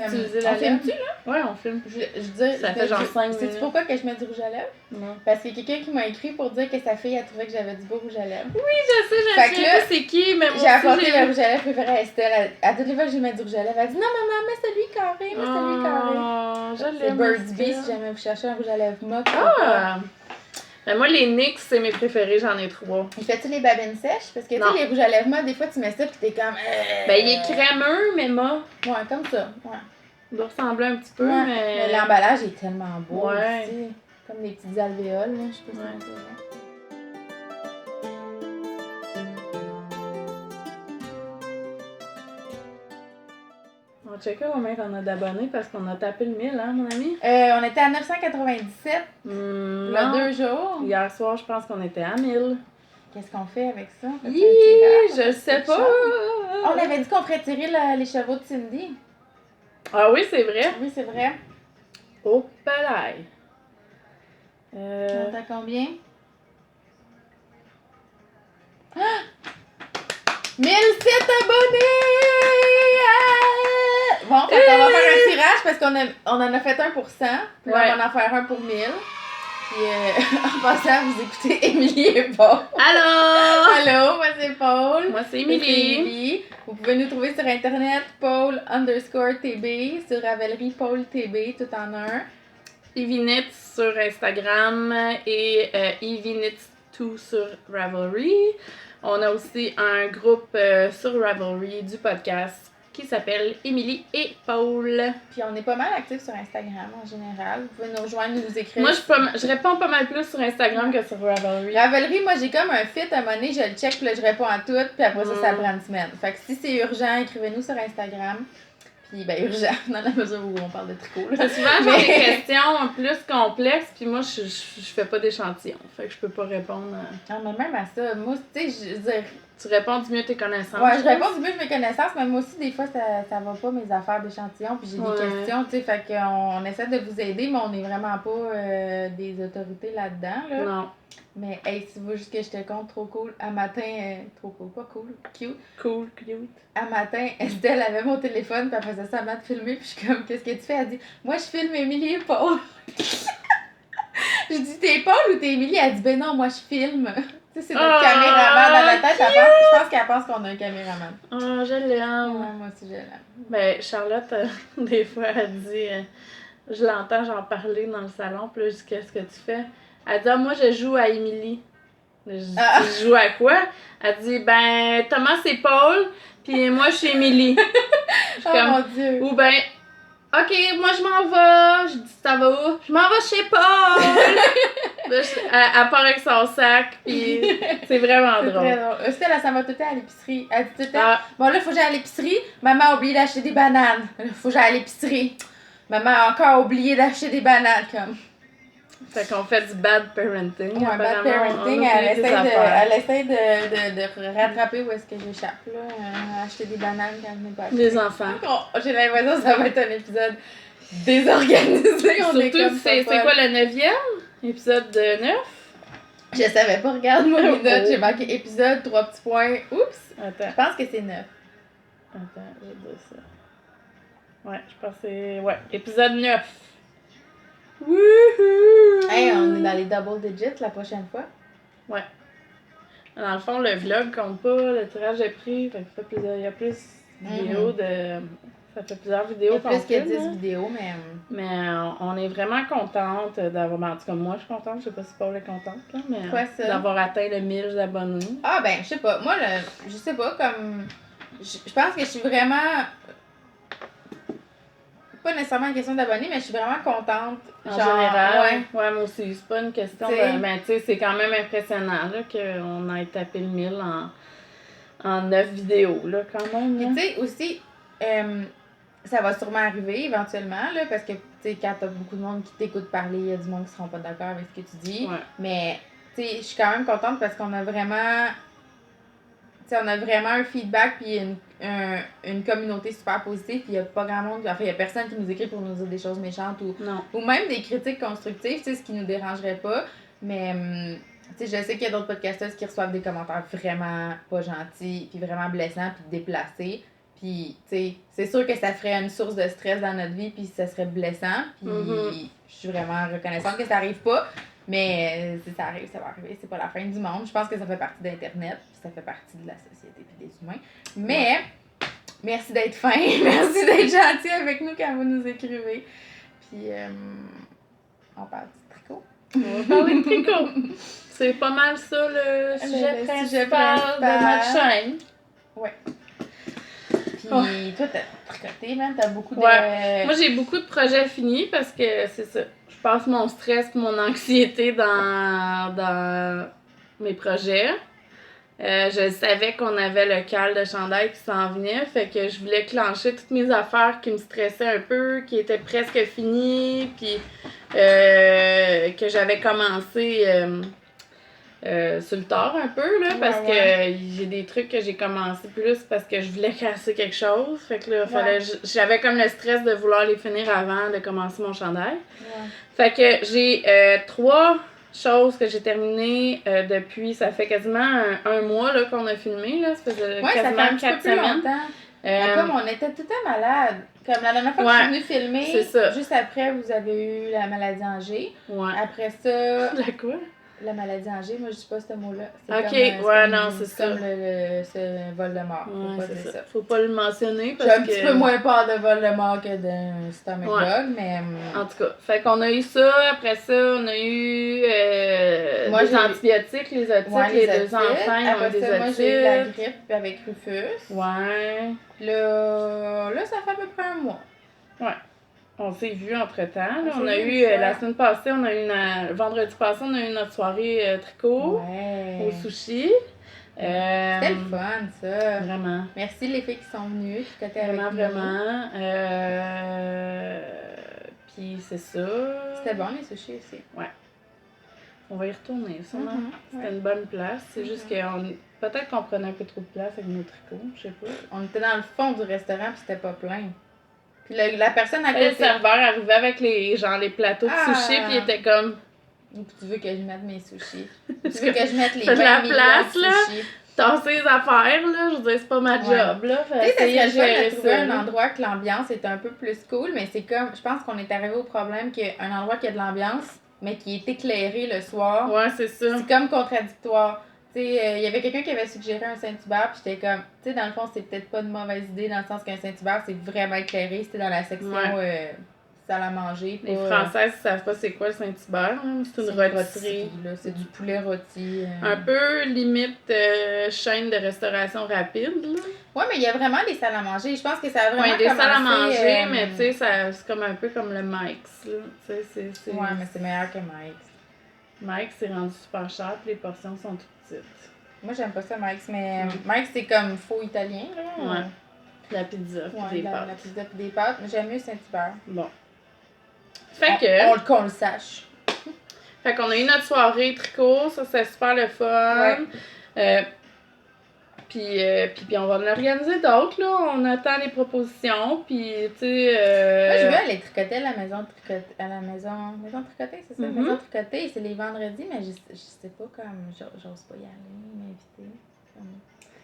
Utiliser la on filme-tu, là? Ouais, on filme. Je dis, Ça fait genre 5 minutes. Sais-tu pourquoi que je mets du rouge à lèvres? Non. Parce qu'il y a quelqu'un qui m'a écrit pour dire que sa fille, elle trouvait que j'avais du beau rouge à lèvres. Oui, je sais, Fait que là, c'est qui, mais moi j'ai apporté aussi, le rouge à lèvres préféré à Estelle. À toutes les fois que je lui mets du rouge à lèvres, elle dit non, maman, mets celui carré, mets celui carré. Oh, je C'est l'aime. Bird's Bee si jamais vous cherchez un rouge à lèvres mock. Ah! Ben moi, les NYX, c'est mes préférés, j'en ai 3. Et fais-tu les babines sèches? Parce que tu sais, les rouges à lèvres mock, des fois, tu mets ça pis t'es comme. Ben, il est crémeux, mais moi, Ouais, comme ça. Ouais. il doit ressembler un petit peu, Ouais. mais. l'emballage est tellement beau. Ouais. Aussi. Comme des petites alvéoles, là. Je sais pas si Ouais. on peut voir. On va checker combien on a d'abonnés parce qu'on a tapé le 1000, hein, mon ami? On était à 997 il il y a 2 jours. Hier soir, je pense qu'on était à 1000. Qu'est-ce qu'on fait avec ça? On fait un Hi, tirage? je sais pas. On avait dit qu'on ferait tirer les chevaux de Cindy. Ah oui, c'est vrai. Oui, c'est vrai. Oh, palais. On t'a combien? Ah! 1007 abonnés! Bon, fait qu'on va faire un tirage parce qu'on en a fait un pour 100. Puis là, on va en faire un pour 1000. Puis en passant, vous écoutez Émilie et Paul. Allô! Allô, moi c'est Paul. Moi, c'est Et c'est Émilie. Émilie. Vous pouvez nous trouver sur internet Paul_TB, sur Ravelry Paul TB, tout en un. Evinit sur Instagram et Evinit2 sur Ravelry. On a aussi un groupe sur Ravelry du podcast qui s'appelle Émilie et Paul. Puis on est pas mal actifs sur Instagram en général. Vous pouvez nous rejoindre, nous écrire. Moi, je réponds pas mal plus sur Instagram que sur Ravelry. Ravelry, moi j'ai comme un fit à un moment donné, je le check, puis là je réponds à tout, puis après ça prend une semaine. Fait que si c'est urgent, écrivez-nous sur Instagram. Puis ben urgent, dans la mesure où on parle de tricot. Là. Souvent, j'ai des questions plus complexes, puis moi, je fais pas d'échantillon. Fait que je peux pas répondre. Non, mais même à ça, moi, tu sais, je veux dire. Tu réponds du mieux tes connaissances. Ouais, je réponds du mieux de mes connaissances, mais moi aussi, des fois, ça va pas mes affaires d'échantillon, puis j'ai des questions, tu sais, fait qu'on essaie de vous aider, mais on est vraiment pas des autorités là-dedans, là. Non. Mais, hey, si tu veux juste que je te compte, trop cool. Un matin, trop cool, pas cool, cute. Cool, cute. Un matin, Estelle avait mon téléphone, puis elle faisait semblant de filmer, puis je suis comme, qu'est-ce que tu fais? Elle dit, moi, je filme Émilie et Paul. Je dis, t'es Paul ou t'es Émilie? Elle dit, ben non, moi, je filme. Tu sais, c'est notre caméraman dans la tête. Je pense qu'elle pense qu'on a un caméraman. Oh, je l'aime. Ouais, moi aussi, je l'aime. Ben, Charlotte, des fois, elle dit, je l'entends genre parler dans le salon, puis là, je dis, qu'est-ce que tu fais? Elle dit, ah, moi, je joue à Émilie. Je dis, tu joues à quoi? Elle dit, ben, Thomas, c'est Paul, puis moi, je suis Émilie. Je suis mon Dieu. Ou ben, OK, moi, je m'en vais. Je dis, ça va où? Je m'en vais chez Paul. Là, elle part avec son sac, puis c'est vraiment drôle. Très drôle. Estelle, elle s'en va tout le temps à l'épicerie. Elle dit tout le temps, bon, là, faut que j'aille à l'épicerie. Maman a oublié d'acheter des bananes. Là, faut que j'aille à l'épicerie. Maman a encore oublié d'acheter des bananes, comme. Fait qu'on fait du bad parenting. Ouais, bad parenting. Elle essaie de rattraper où est-ce que j'échappe, là. Acheter des bananes quand je n'ai pas acheté. Les enfants. J'ai l'impression que ça va être un épisode désorganisé. Surtout, c'est quoi le 9e? Épisode 9? Je savais pas, regarde moi mes notes, j'ai marqué épisode, 3 petits points. Oups! Attends. Je pense que c'est 9. Attends, je vais dire ça. Ouais, je pense que c'est... Ouais, épisode 9. Wouhou! Hey, on est dans les double digits la prochaine fois. Ouais. Dans le fond, le vlog compte pas, le tirage est pris, fait que il y a plus de vidéos de... Ça fait plusieurs vidéos. Il y a plus que 10 vidéos, mais... Mais on est vraiment contente d'avoir... En tout cas, moi, je suis contente. Je sais pas si Paul est contente, là, mais d'avoir atteint le 1000 abonnés. Ah, ben, je sais pas. Moi, je sais pas, comme... Je pense que je suis vraiment... Pas nécessairement une question d'abonnés, mais je suis vraiment contente. En général, ouais, moi aussi. C'est pas une question de... Mais tu sais, c'est quand même impressionnant, là, qu'on ait tapé le 1000 en 9 vidéos, là, quand même. Puis tu sais, aussi... ça va sûrement arriver éventuellement, là, parce que, tu sais, quand t'as beaucoup de monde qui t'écoute parler, il y a du monde qui seront pas d'accord avec ce que tu dis. Ouais. Mais, tu sais, je suis quand même contente parce qu'on a vraiment... Tu sais, on a vraiment un feedback puis une communauté super positive, puis il y a pas grand monde... Enfin, il y a personne qui nous écrit pour nous dire des choses méchantes ou même des critiques constructives, tu sais, ce qui nous dérangerait pas. Mais, tu sais, je sais qu'il y a d'autres podcasteurs qui reçoivent des commentaires vraiment pas gentils, puis vraiment blessants, puis déplacés. Puis, tu sais, c'est sûr que ça ferait une source de stress dans notre vie, puis ça serait blessant. Puis, je suis vraiment reconnaissante que ça arrive pas. Mais si ça arrive, ça va arriver. C'est pas la fin du monde. Je pense que ça fait partie d'Internet, puis ça fait partie de la société puis des humains. Mais, merci d'être fin. Merci d'être gentil avec nous quand vous nous écrivez. Puis, on parle du tricot. On va parler de tricot. C'est pas mal ça le sujet principal de notre chaîne. Ouais. Puis toi, t'as tricoté, même, t'as beaucoup de... Ouais. Moi, j'ai beaucoup de projets finis parce que c'est ça. Je passe mon stress et mon anxiété dans mes projets. Je savais qu'on avait le cal de chandail qui s'en venait, fait que je voulais clencher toutes mes affaires qui me stressaient un peu, qui étaient presque finies, puis que j'avais commencé sur le tard un peu, là, parce que j'ai des trucs que j'ai commencé plus parce que je voulais casser quelque chose. Fait que là, j'avais comme le stress de vouloir les finir avant de commencer mon chandail. Ouais. Fait que j'ai 3 choses que j'ai terminées depuis, ça fait quasiment un mois là, qu'on a filmé, là. Ça faisait quasiment 4 semaines. Comme on était tout le temps malade. Comme la dernière fois que je suis venue filmer, juste après, vous avez eu la maladie Angers. Ouais. Après ça... La quoi? La maladie Angers, moi je dis pas ce mot-là. C'est c'est comme le vol de mort. Ouais, faut pas dire ça. Faut pas le mentionner parce que... J'ai un petit peu moins peur de vol de mort que d'un stomach bug, mais... En tout cas, fait qu'on a eu ça, après ça, on a eu les antibiotiques, les otites, les 2 enfants, ils ont eu des otites. Moi j'ai eu la grippe avec Rufus. Ouais. Là, ça fait à peu près un mois. Ouais. On s'est vu entre-temps. On a eu, la semaine passée, vendredi passé, on a eu notre soirée tricot au sushi. C'était le fun, ça. Vraiment. Merci les filles qui sont venues, tricoter avec nous. Vraiment. Puis c'est ça. C'était bon les sushis aussi. Ouais. On va y retourner, sûrement. C'était une bonne place. C'est juste que peut-être qu'on prenait un peu trop de place avec nos tricots, je sais pas. On était dans le fond du restaurant puis c'était pas plein. Puis la personne à côté... Le serveur arrivait avec les plateaux de sushis, puis il était comme... Tu veux que je mette mes sushis? Tu veux que je mette les 20 de la place, là? Tasser les affaires, là, je veux dire, c'est pas ma job, là. Tu sais, ça serait trouver un endroit que l'ambiance est un peu plus cool, mais c'est comme... Je pense qu'on est arrivé au problème qu'un endroit qui a de l'ambiance, mais qui est éclairé le soir... Ouais, c'est ça. C'est comme contradictoire. Tu sais, il y avait quelqu'un qui avait suggéré un Saint-Hubert, puis j'étais comme, tu sais, dans le fond, c'est peut-être pas une mauvaise idée, dans le sens qu'un Saint-Hubert, c'est vraiment éclairé, c'était dans la section salle à manger. Les Françaises ne savent pas c'est quoi le Saint-Hubert, c'est une rôtisserie. C'est du poulet rôti. Un peu limite chaîne de restauration rapide, là. Ouais, mais il y a vraiment des salles à manger. Je pense que ça a vraiment des salles à manger, mais tu sais, c'est comme un peu comme le Mike's, là. C'est... Ouais, mais c'est meilleur que Mike's. Mike's, c'est rendu super cher, puis les portions sont toutes petites. Moi, j'aime pas ça, Mike's, mais Mike's, c'est comme faux italien, là. Ouais. La pizza, puis des pâtes. La pizza, puis des pâtes, mais j'aime mieux Saint-Hubert. Bon. Fait que... Qu'on le sache. Fait qu'on a eu notre soirée tricot, ça, c'est super le fun. Ouais. Puis on va en organiser d'autres, là. On attend les propositions, puis tu sais... Moi, je veux aller tricoter à la maison tricotée. À la maison tricotée, c'est ça? Maison tricotée, c'est les vendredis, mais je sais pas comme... J'ose pas y aller, m'inviter.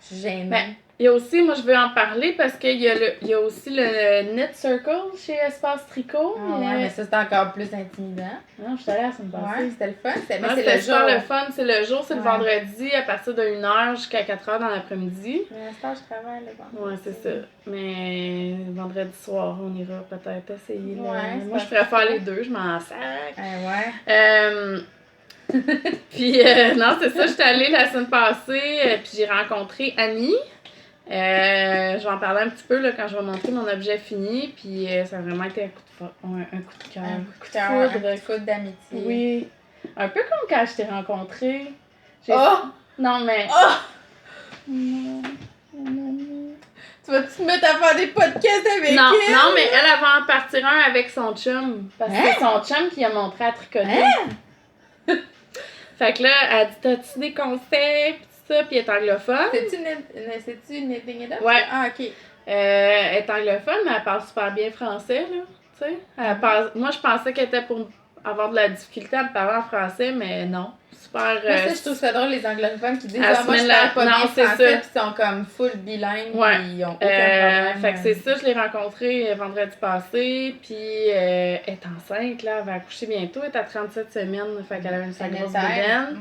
Je suis gênée. Ben, il y a aussi, moi je veux en parler parce qu'il y a aussi le Knit Circle chez Espace Tricot. Mais ça c'est encore plus intimidant. Non, je suis allée la semaine passée. Ouais, c'était le fun. C'est le fun, c'est le jour, c'est le vendredi à partir de 1h jusqu'à 4h dans l'après-midi. Mais à ce temps, je travaille le vendredi. Ouais, c'est ça. Mais vendredi soir, on ira peut-être essayer. Ouais, moi je préfère les deux, je m'en sac. Ouais. Puis non, c'est ça, j'étais allée la semaine passée, puis j'ai rencontré Annie. Je vais en parler un petit peu là, quand je vais montrer mon objet fini, puis ça a vraiment été un coup de cœur. Un coup de foudre d'amitié. Oui. Un peu comme quand je t'ai rencontrée. Non, mais... Tu vas-tu te mettre à faire des podcasts avec elle? Non, mais elle va en partir un avec son chum. Parce que c'est son chum qui a montré à tricoter. Fait que là, elle dit, t'as-tu des conseils, pis tout ça, pis elle est anglophone. C'est-tu Knitting It Up? Ouais. Ah, ok. Elle est anglophone, mais elle parle super bien français, là, tu sais. Moi, je pensais qu'elle était pour avoir de la difficulté à me parler en français, mais non. Super. Moi, ça, je trouve ça drôle, les anglophones qui disent elle ah, se moi, met je la- parle pas non, bien c'est français, ça. puis ils sont comme full bilingues, Ouais. puis ils ont aucun problème. Fait que c'est ça, je l'ai rencontrée vendredi passé, puis elle est enceinte, là, elle va accoucher bientôt, elle est à 37 semaines, fait qu'elle a une sa grosse bédaine.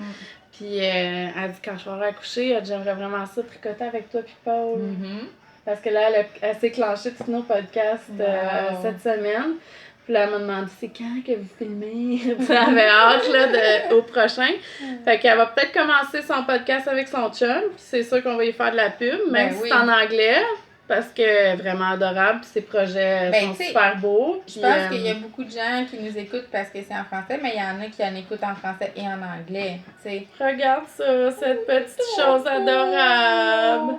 Puis elle dit quand je vais avoir accouché, elle dit j'aimerais vraiment ça tricoter avec toi puis Paul. Parce que là, elle s'est clenchée tous nos podcasts cette semaine. Puis là, elle m'a demandé c'est quand que vous filmez. Elle avait hâte là, au prochain. Fait qu'elle va peut-être commencer son podcast avec son chum. Puis c'est sûr qu'on va y faire de la pub, même si c'est en anglais. Parce qu'elle est vraiment adorable. Puis ses projets sont super beaux. Je pense qu'il y a beaucoup de gens qui nous écoutent parce que c'est en français, mais il y en a qui en écoutent en français et en anglais. T'sais. Regarde ça, cette petite chose adorable.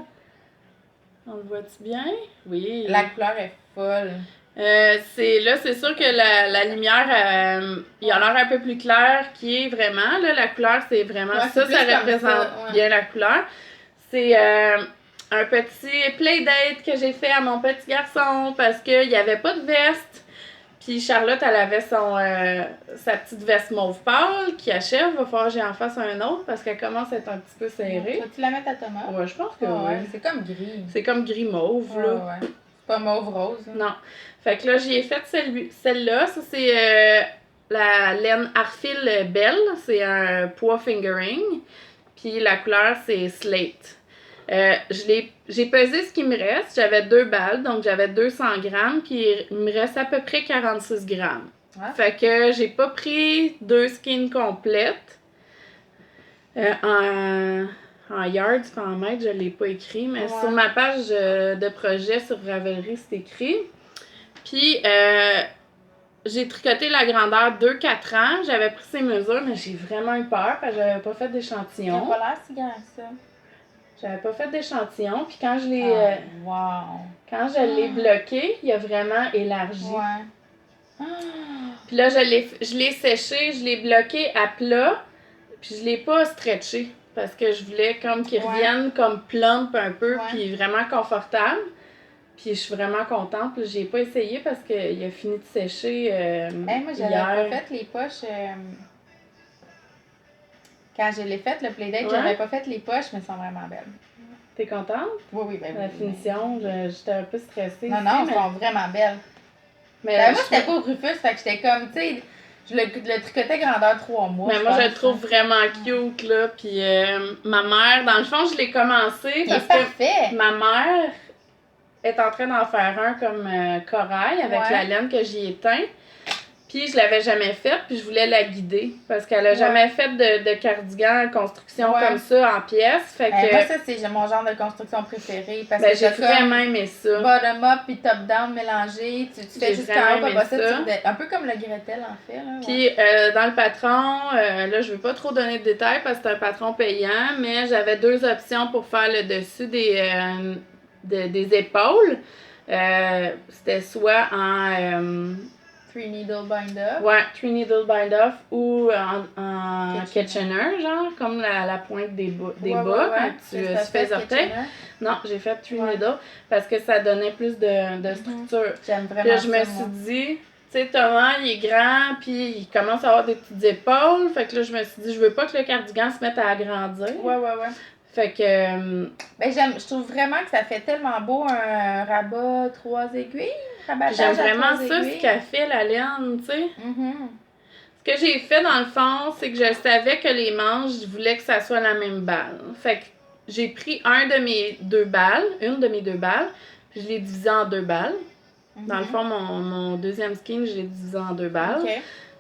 On le voit-tu bien? Oui. La couleur est folle. C'est sûr que la lumière, il a l'air un peu plus clair qui est vraiment. Là, la couleur, c'est vraiment ça représente bien la couleur. C'est un petit playdate que j'ai fait à mon petit garçon parce qu'il n'y avait pas de veste. Puis Charlotte, elle avait sa petite veste mauve pâle qui achève. Il va falloir que j'en fasse un autre parce qu'elle commence à être un petit peu serrée. Vas-tu la mettre à Thomas? Ouais, je pense que oui. C'est comme gris. C'est comme gris mauve, là. Ouais. C'est pas mauve rose. Hein. Non. Fait que là, j'y ai fait celle-là. Ça, c'est la laine Arfil Belle. C'est un pois fingering. Puis la couleur, c'est slate. J'ai pesé ce qui me reste. J'avais 2 balles, donc j'avais 200 grammes. Puis il me reste à peu près 46 grammes. Ouais. Fait que j'ai pas pris 2 skins complètes. En yards, pas en mètres, je l'ai pas écrit, mais sur ma page de projet sur Ravelry, c'est écrit. Puis, j'ai tricoté la grandeur 2-4 ans. J'avais pris ses mesures, mais j'ai vraiment eu peur parce que j'avais pas fait d'échantillon. Il a pas l'air si grand que ça. J'avais pas fait d'échantillon, puis quand je l'ai quand je l'ai bloqué, il a vraiment élargi. Puis là, je l'ai séché, je l'ai bloqué à plat, puis je l'ai pas stretché. Parce que je voulais comme qu'il revienne comme plump un peu, puis vraiment confortable. Puis je suis vraiment contente. Puis j'ai pas essayé parce qu'il a fini de sécher moi, j'avais pas fait les poches. Quand je l'ai fait, le playdate, j'avais pas fait les poches, mais elles sont vraiment belles. T'es contente? Oui, ben oui. La finition, j'étais un peu stressée. Non, elles sont vraiment belles. Mais moi, c'était pas au Rufus, fait que j'étais comme, tu sais... Je le tricotais grandeur 3 mois. Mais moi, je le trouve vraiment cute, là. Puis ma mère, dans le fond, je l'ai commencé parce que ma mère est en train d'en faire un comme corail avec la laine que j'y ai teint. Puis je l'avais jamais fait, puis je voulais la guider parce qu'elle a jamais fait de cardigan en construction comme ça en pièces. Fait que moi, ça, c'est mon genre de construction préférée parce que j'ai vraiment aimé ça. Bottom-up puis top-down mélangé. Tu fais juste un peu ça. Un peu comme le Gretel, en fait. Là, puis dans le patron, là, je veux pas trop donner de détails parce que c'est un patron payant, mais j'avais 2 options pour faire le dessus des épaules. C'était soit en 3 needle bind off. Ouais, 3 needle bind off ou en Kitchener, genre, comme la pointe des bas quand tu fais les orteils. Non, j'ai fait 3 needle parce que ça donnait plus de structure. J'aime vraiment puis je me suis dit, tu sais, Thomas, il est grand, puis il commence à avoir des petites épaules. Fait que là, je me suis dit, je veux pas que le cardigan se mette à agrandir. Ouais. Fait que... je trouve vraiment que ça fait tellement beau un rabat 3 aiguilles. J'aime vraiment ça, ce qu'a fait la laine, tu sais. Ce que j'ai fait, dans le fond, c'est que je savais que les manches, je voulais que ça soit la même balle. Fait que j'ai pris une de mes 2 balles, puis je l'ai divisé en 2 balles. Dans le fond, mon deuxième skin, je l'ai divisé en 2 balles.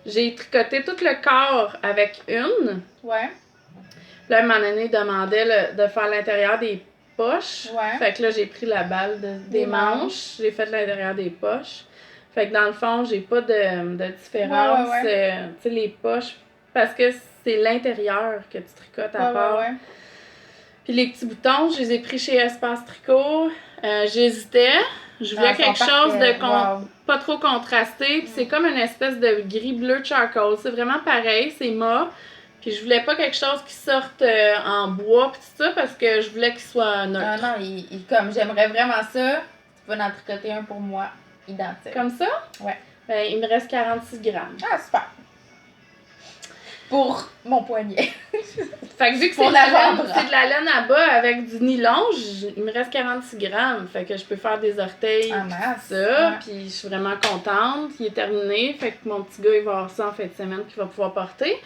J'ai tricoté tout le corps avec une. Puis là, à un moment donné, il demandait de faire l'intérieur des poches. Fait que là, j'ai pris la balle des manches. J'ai fait l'intérieur des poches. Fait que dans le fond, j'ai pas de différence. Tu sais, les poches, parce que c'est l'intérieur que tu tricotes à part. Puis les petits boutons, je les ai pris chez Espace Tricot. J'hésitais. Je voulais quelque chose de pas trop contrasté. Puis c'est comme une espèce de gris-bleu charcoal. C'est vraiment pareil, c'est mat. Puis je voulais pas quelque chose qui sorte en bois pis tout ça parce que je voulais qu'il soit neutre. Ah non, comme j'aimerais vraiment ça, tu peux en tricoter un pour moi, identique. Comme ça? Ouais. Ben, il me reste 46 grammes. Ah, super. pour mon poignet. Fait que vu que Pour c'est de la laine à bas avec du nylon, il me reste 46 grammes. Fait que je peux faire des orteils En masse. ça. Ouais. Puis je suis vraiment contente. Il est terminé. Fait que mon petit gars, il va avoir ça en fin de semaine qu'il va pouvoir porter.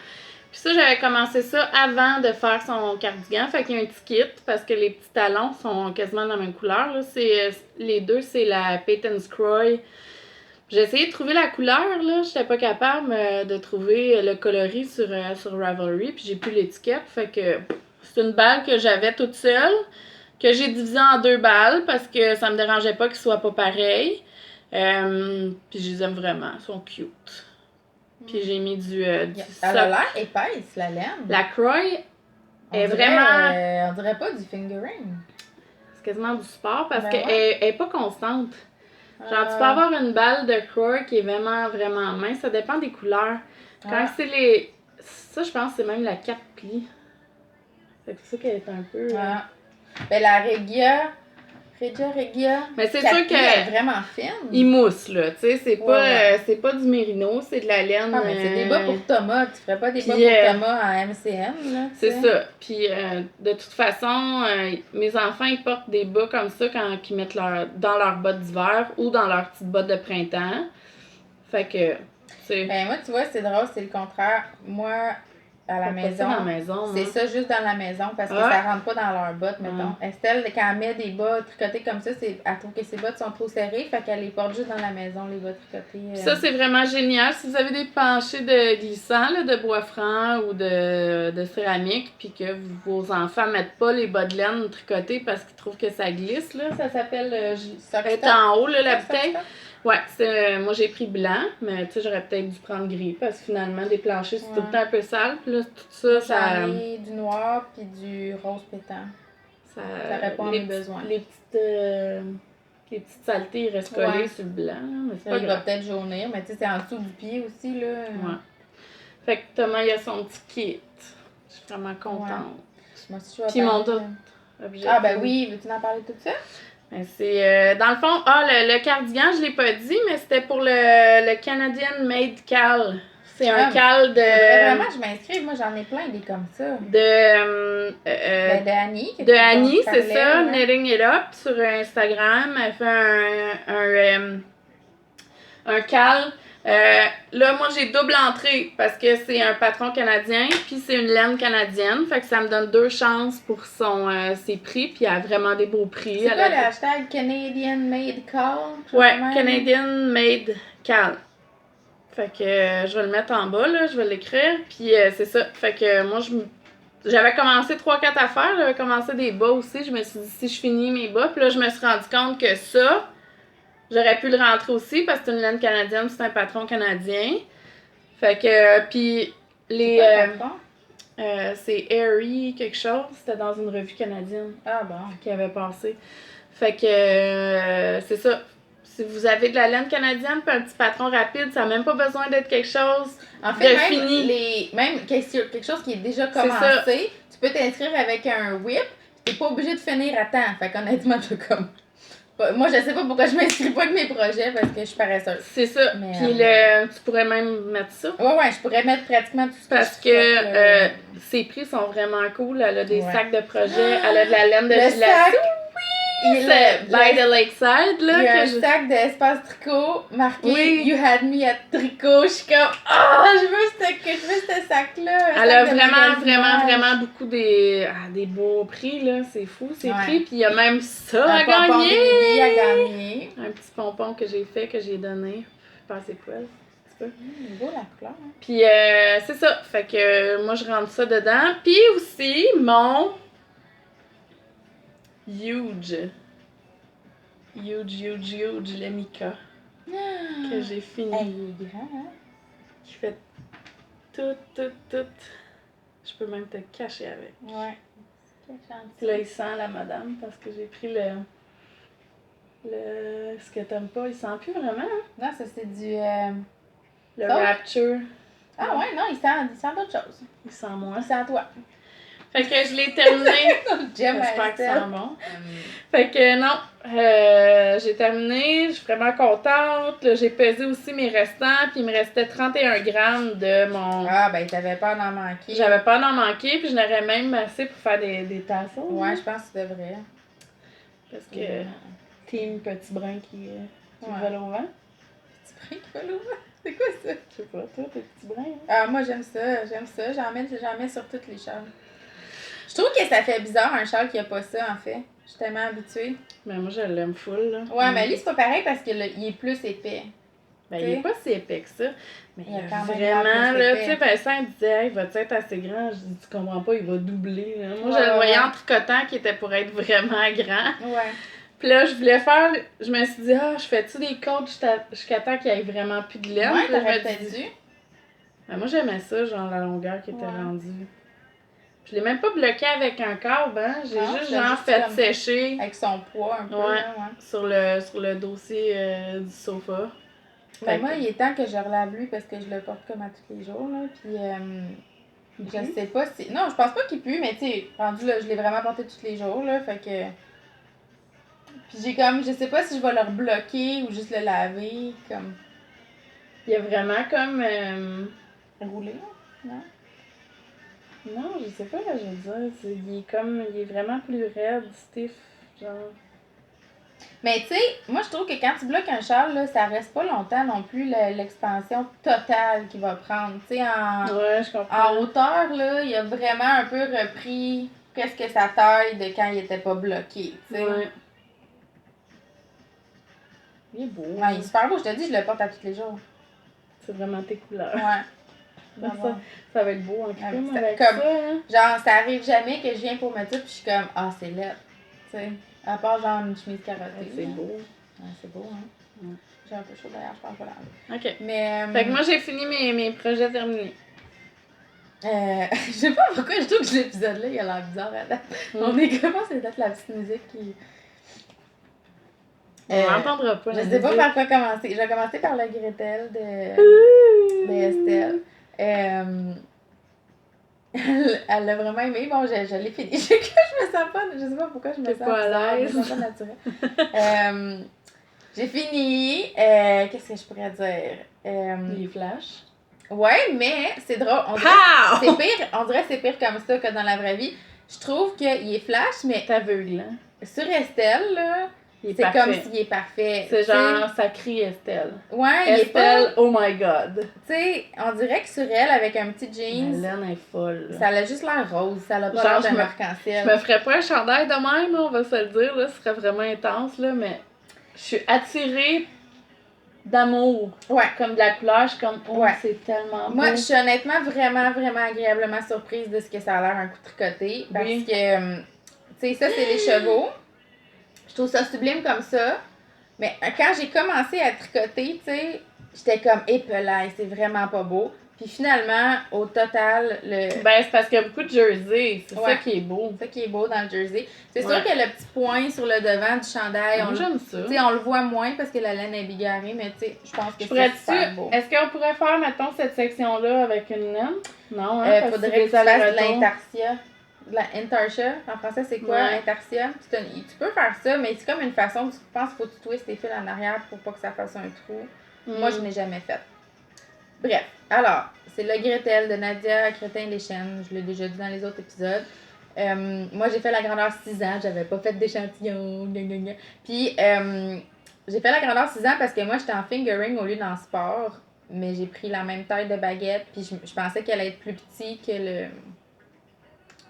Puis ça, j'avais commencé ça avant de faire son cardigan. Fait qu'il y a un petit kit parce que les petits talons sont quasiment de la même couleur. Là. Les deux, c'est la Peyton's Croy. J'ai essayé de trouver la couleur, là. J'étais pas capable de trouver le coloris sur Ravelry. Puis j'ai plus l'étiquette. Fait que c'est une balle que j'avais toute seule. Que j'ai divisée en 2 balles parce que ça me dérangeait pas qu'ils soient pas pareils. Puis je les aime vraiment. Ils sont cute. Puis j'ai mis du Elle a l'air épaisse, la laine. La Croy est vraiment... on dirait pas du fingering. C'est quasiment du sport parce Ben qu'elle est pas constante. Genre, tu peux avoir une balle de Croy qui est vraiment, vraiment mince. Ça dépend des couleurs. Quand c'est les... Ça, je pense que c'est même la 4 plis. C'est pour ça qu'elle est un peu... Ben, la Regia... Mais c'est sûr qu'elle est vraiment fine. Il mousse, là. Tu sais, c'est pas du mérino, c'est de la laine. Ah, mais c'est des bas pour Thomas. Tu ferais pas des bas pour Thomas en MCM, là. C'est ça. Puis, de toute façon, mes enfants, ils portent des bas comme ça quand ils mettent dans leurs bottes d'hiver ou dans leurs petites bottes de printemps. Fait que, tu Ben, moi, tu vois, c'est drôle, c'est le contraire. Moi, à la maison, c'est ça, juste dans la maison, parce que ça rentre pas dans leurs bottes, mettons. Estelle, quand elle met des bas tricotés comme ça, elle trouve que ses bottes sont trop serrées, fait qu'elle les porte juste dans la maison, les bas tricotés. Ça, c'est vraiment génial. Si vous avez des planchers de glissant, là, de bois franc ou de céramique, puis que vos enfants mettent pas les bas de laine tricotés parce qu'ils trouvent que ça glisse, là, ça s'appelle... est en haut, là, la bouteille. Ouais, moi j'ai pris blanc, mais tu sais, j'aurais peut-être dû prendre gris parce que finalement, des planchers, c'est tout le temps un peu sale. Puis là, tout ça, J'en ai du noir puis du rose pétant. Ça répond à mes besoins. Les petites saletés, ils restent collés sur le blanc. Mais c'est pas il va peut-être jaunir, mais tu sais, c'est en dessous du pied aussi, là. Ouais. Fait que Thomas, il a son petit kit. Je suis vraiment contente. Moi aussi, je vais puis mon autre objet. Ah, ben oui, veux-tu en parler tout de ça? Ben c'est dans le fond, le cardigan, je l'ai pas dit, mais c'était pour le Canadian Made Cal. C'est un cal de... Vraiment, je m'inscris. Moi, j'en ai plein des comme ça. De Annie. De Annie, c'est ça, Knitting It Up sur Instagram. Elle fait un cal. Là, moi, j'ai double entrée parce que c'est un patron canadien, puis c'est une laine canadienne. Fait que ça me donne 2 chances pour ses prix, puis elle a vraiment des beaux prix. C'est quoi le hashtag Canadian Made Cal? Ouais, Canadian Made Cal. Fait que je vais le mettre en bas, là, je vais l'écrire, puis c'est ça. Fait que moi, j'avais commencé 3-4 affaires, j'avais commencé des bas aussi. Je me suis dit, si je finis mes bas, puis là, je me suis rendu compte que ça... J'aurais pu le rentrer aussi parce que c'est une laine canadienne, c'est un patron canadien. Fait que, puis les... c'est Airy quelque chose, c'était dans une revue canadienne. Ah bon. Qui avait passé. Fait que, c'est ça. Si vous avez de la laine canadienne puis un petit patron rapide, ça n'a même pas besoin d'être quelque chose en fait, de fini. Même quelque chose qui est déjà commencé, tu peux t'inscrire avec un whip, t'es pas obligé de finir à temps. Fait qu'honnêtement, tu comme... Moi, je sais pas pourquoi je m'inscris pas avec mes projets parce que je suis paresseuse. C'est ça. Puis tu pourrais même mettre ça. Ouais, je pourrais mettre pratiquement tout ce parce que ses prix sont vraiment cool. Elle a des sacs de projets, elle a de la laine de gelation. C'est by the Lakeside, là. Il y a un sac d'espace tricot marqué You had me at tricot. Je suis comme, je veux ce sac-là. Elle a vraiment beaucoup des beaux prix, là. C'est fou, ces prix. Puis il y a même ça à gagner. Un petit pompon que j'ai fait, que j'ai donné. Je sais pas c'est quoi. C'est beau la couleur. Hein? Puis c'est ça. Fait que moi, je rentre ça dedans. Puis aussi, mon... Huge, le Mika. Que j'ai fini. Elle est grande, hein? Qui fait tout. Je peux même te cacher avec. Ouais. Là, il sent la madame parce que j'ai pris ce que t'aimes pas. Il sent plus vraiment. Hein? Non, ça c'est du... le Rapture. Ah ouais, non, il sent d'autres choses. Il sent moi. Il sent toi. Fait que je l'ai terminé. J'aime J'espère que ça Estelle. sent bon. Fait que non, j'ai terminé, je suis vraiment contente. Là, j'ai pesé aussi mes restants, puis il me restait 31 grammes de mon... Ah, ben, t'avais peur d'en manquer. J'avais pas d'en manquer, puis je n'aurais même assez pour faire des tassons. Ouais, je pense que tu devrais. Parce que team petit brin qui Ouais. vole au vent. Petit brin qui vole au vent? C'est quoi ça? Je sais pas, toi, tes petits brins. Hein? Ah, moi, j'aime ça. J'en mets sur toutes les châles. Je trouve que ça fait bizarre un châle qui a pas ça, en fait. Je suis tellement habituée. Mais moi, je l'aime full, là. Ouais, mais lui, c'est pas pareil parce qu'il est plus épais. Ben, il est pas si épais que ça. Mais Il y a il y a quand même vraiment, l'air là, plus tu sais, épais. Vincent, il disait, hey, il va être assez grand? Je dis, tu comprends pas, il va doubler, là. Moi, Ouais, je le voyais ouais. en tricotant qui était pour être vraiment grand. Ouais. Puis là, je voulais faire, je me suis dit, je fais-tu des côtes jusqu'à temps qu'il y ait vraiment plus de laine? Ouais, Puis là, t'aurais je me peut-être dis, dû. ben, moi, j'aimais ça, genre la longueur qui était Ouais. rendue. Je l'ai même pas bloqué avec un câble, hein. J'ai Non, juste, tu l'as genre, juste fait comme- sécher Avec son poids un peu, Ouais. là, ouais. sur le dossier du sofa. Mais Fait moi, que- il est temps que je relave lui parce que je le porte comme à tous les jours, là. Puis, je sais pas si... Non, je pense pas qu'il pue, mais tu sais, rendu là, je l'ai vraiment porté tous les jours, là, fait que... Puis j'ai comme... Je sais pas si je vais le rebloquer ou juste le laver, comme... Il y a vraiment comme... Rouler, non? Non, je sais pas ce que je veux dire. Il est vraiment plus raide, stiff, genre... Mais tu sais, moi, je trouve que quand tu bloques un châle, là, ça reste pas longtemps non plus l'expansion totale qu'il va prendre. Tu sais, Ouais, je comprends. en hauteur, là, il a vraiment un peu repris presque sa taille de quand il était pas bloqué, tu sais. Ouais. Il est beau. Ouais, il est super beau, je te dis, je le porte à tous les jours. C'est vraiment tes couleurs. Ouais. Ça va être beau en crime c'est avec comme- ça, hein? Genre, ça arrive jamais que je viens pour mettre ça, puis je suis comme, ah, c'est laid. Tu sais, à part genre une chemise carottée. C'est là. beau. Ouais, c'est beau, hein. Ouais. J'ai un peu chaud d'ailleurs, je pense pas là. OK. Mais. Fait que moi, j'ai fini mes projets terminés. Je sais pas pourquoi je trouve que cet épisode-là, il a l'air bizarre à date. On est comment c'est peut-être la petite musique qui. On l'entendra pas. Je la sais pas musique. par quoi commencer. Je vais commencer par le Gretel de Estelle. Elle l'a vraiment aimé. Bon, je l'ai fini. Je me sens pas. Je sais pas pourquoi je me T'es sens pas à bizarre, l'aise. Je me sens pas naturelle. J'ai fini. Qu'est-ce que je pourrais dire? Les flashs. Ouais, mais c'est drôle. On dirait, c'est pire. On dirait que c'est pire comme ça que dans la vraie vie. Je trouve qu'il est flash, mais T'es aveugle, hein? sur Estelle, là, Il est c'est parfait. comme s'il est parfait. C'est tu sais. genre, ça crie Estelle. Ouais, il est pas. Estelle, oh my god. Tu sais, on dirait que sur elle, avec un petit La jeans, laine est folle. Là. ça a juste l'air rose. Ça a pas Genre, l'air je d'un me- arc-en-ciel. Je me ferais pas un chandail de même, là, on va se le dire, là, ce serait vraiment intense, là, mais je suis attirée d'amour. Ouais. Comme de la couleur, je suis comme, oh, Ouais. c'est tellement beau. Moi, je suis honnêtement vraiment, vraiment agréablement surprise de ce que ça a l'air un coup tricoté. Parce Oui. que, tu sais, ça, c'est les chevaux. Je trouve ça sublime comme ça. Mais quand j'ai commencé à tricoter, tu sais, j'étais comme épelaille, c'est vraiment pas beau. Puis finalement, au total, Ben, c'est parce qu'il y a beaucoup de jersey, c'est Ouais. ça qui est beau. c'est ça qui est beau dans le jersey. C'est Ouais. sûr que le petit point sur le devant du chandail, Moi, j'aime ça. tu sais, on le voit moins parce que la laine est bigarrée, mais tu sais, je pense que c'est Pourrais-tu, super beau. est-ce qu'on pourrait faire, mettons, cette section-là avec une laine? Non, hein? parce Faudrait que que tu les fasses de allers-retours- l'intarsia. De la intarsia. En français, c'est quoi? Ouais. Intarsia. Tu peux faire ça, mais c'est comme une façon, tu penses qu'il faut que tu twistes tes fils en arrière pour pas que ça fasse un trou. Moi, je n'ai jamais fait. Bref, alors, c'est le Gretel de Nadia Crétin-Leschène. Je l'ai déjà dit dans les autres épisodes. Moi, j'ai fait la grandeur 6 ans. J'avais pas fait d'échantillon. Puis, j'ai fait la grandeur 6 ans parce que moi, j'étais en fingering au lieu d'en sport. Mais j'ai pris la même taille de baguette. Puis, je pensais qu'elle allait être plus petite que le...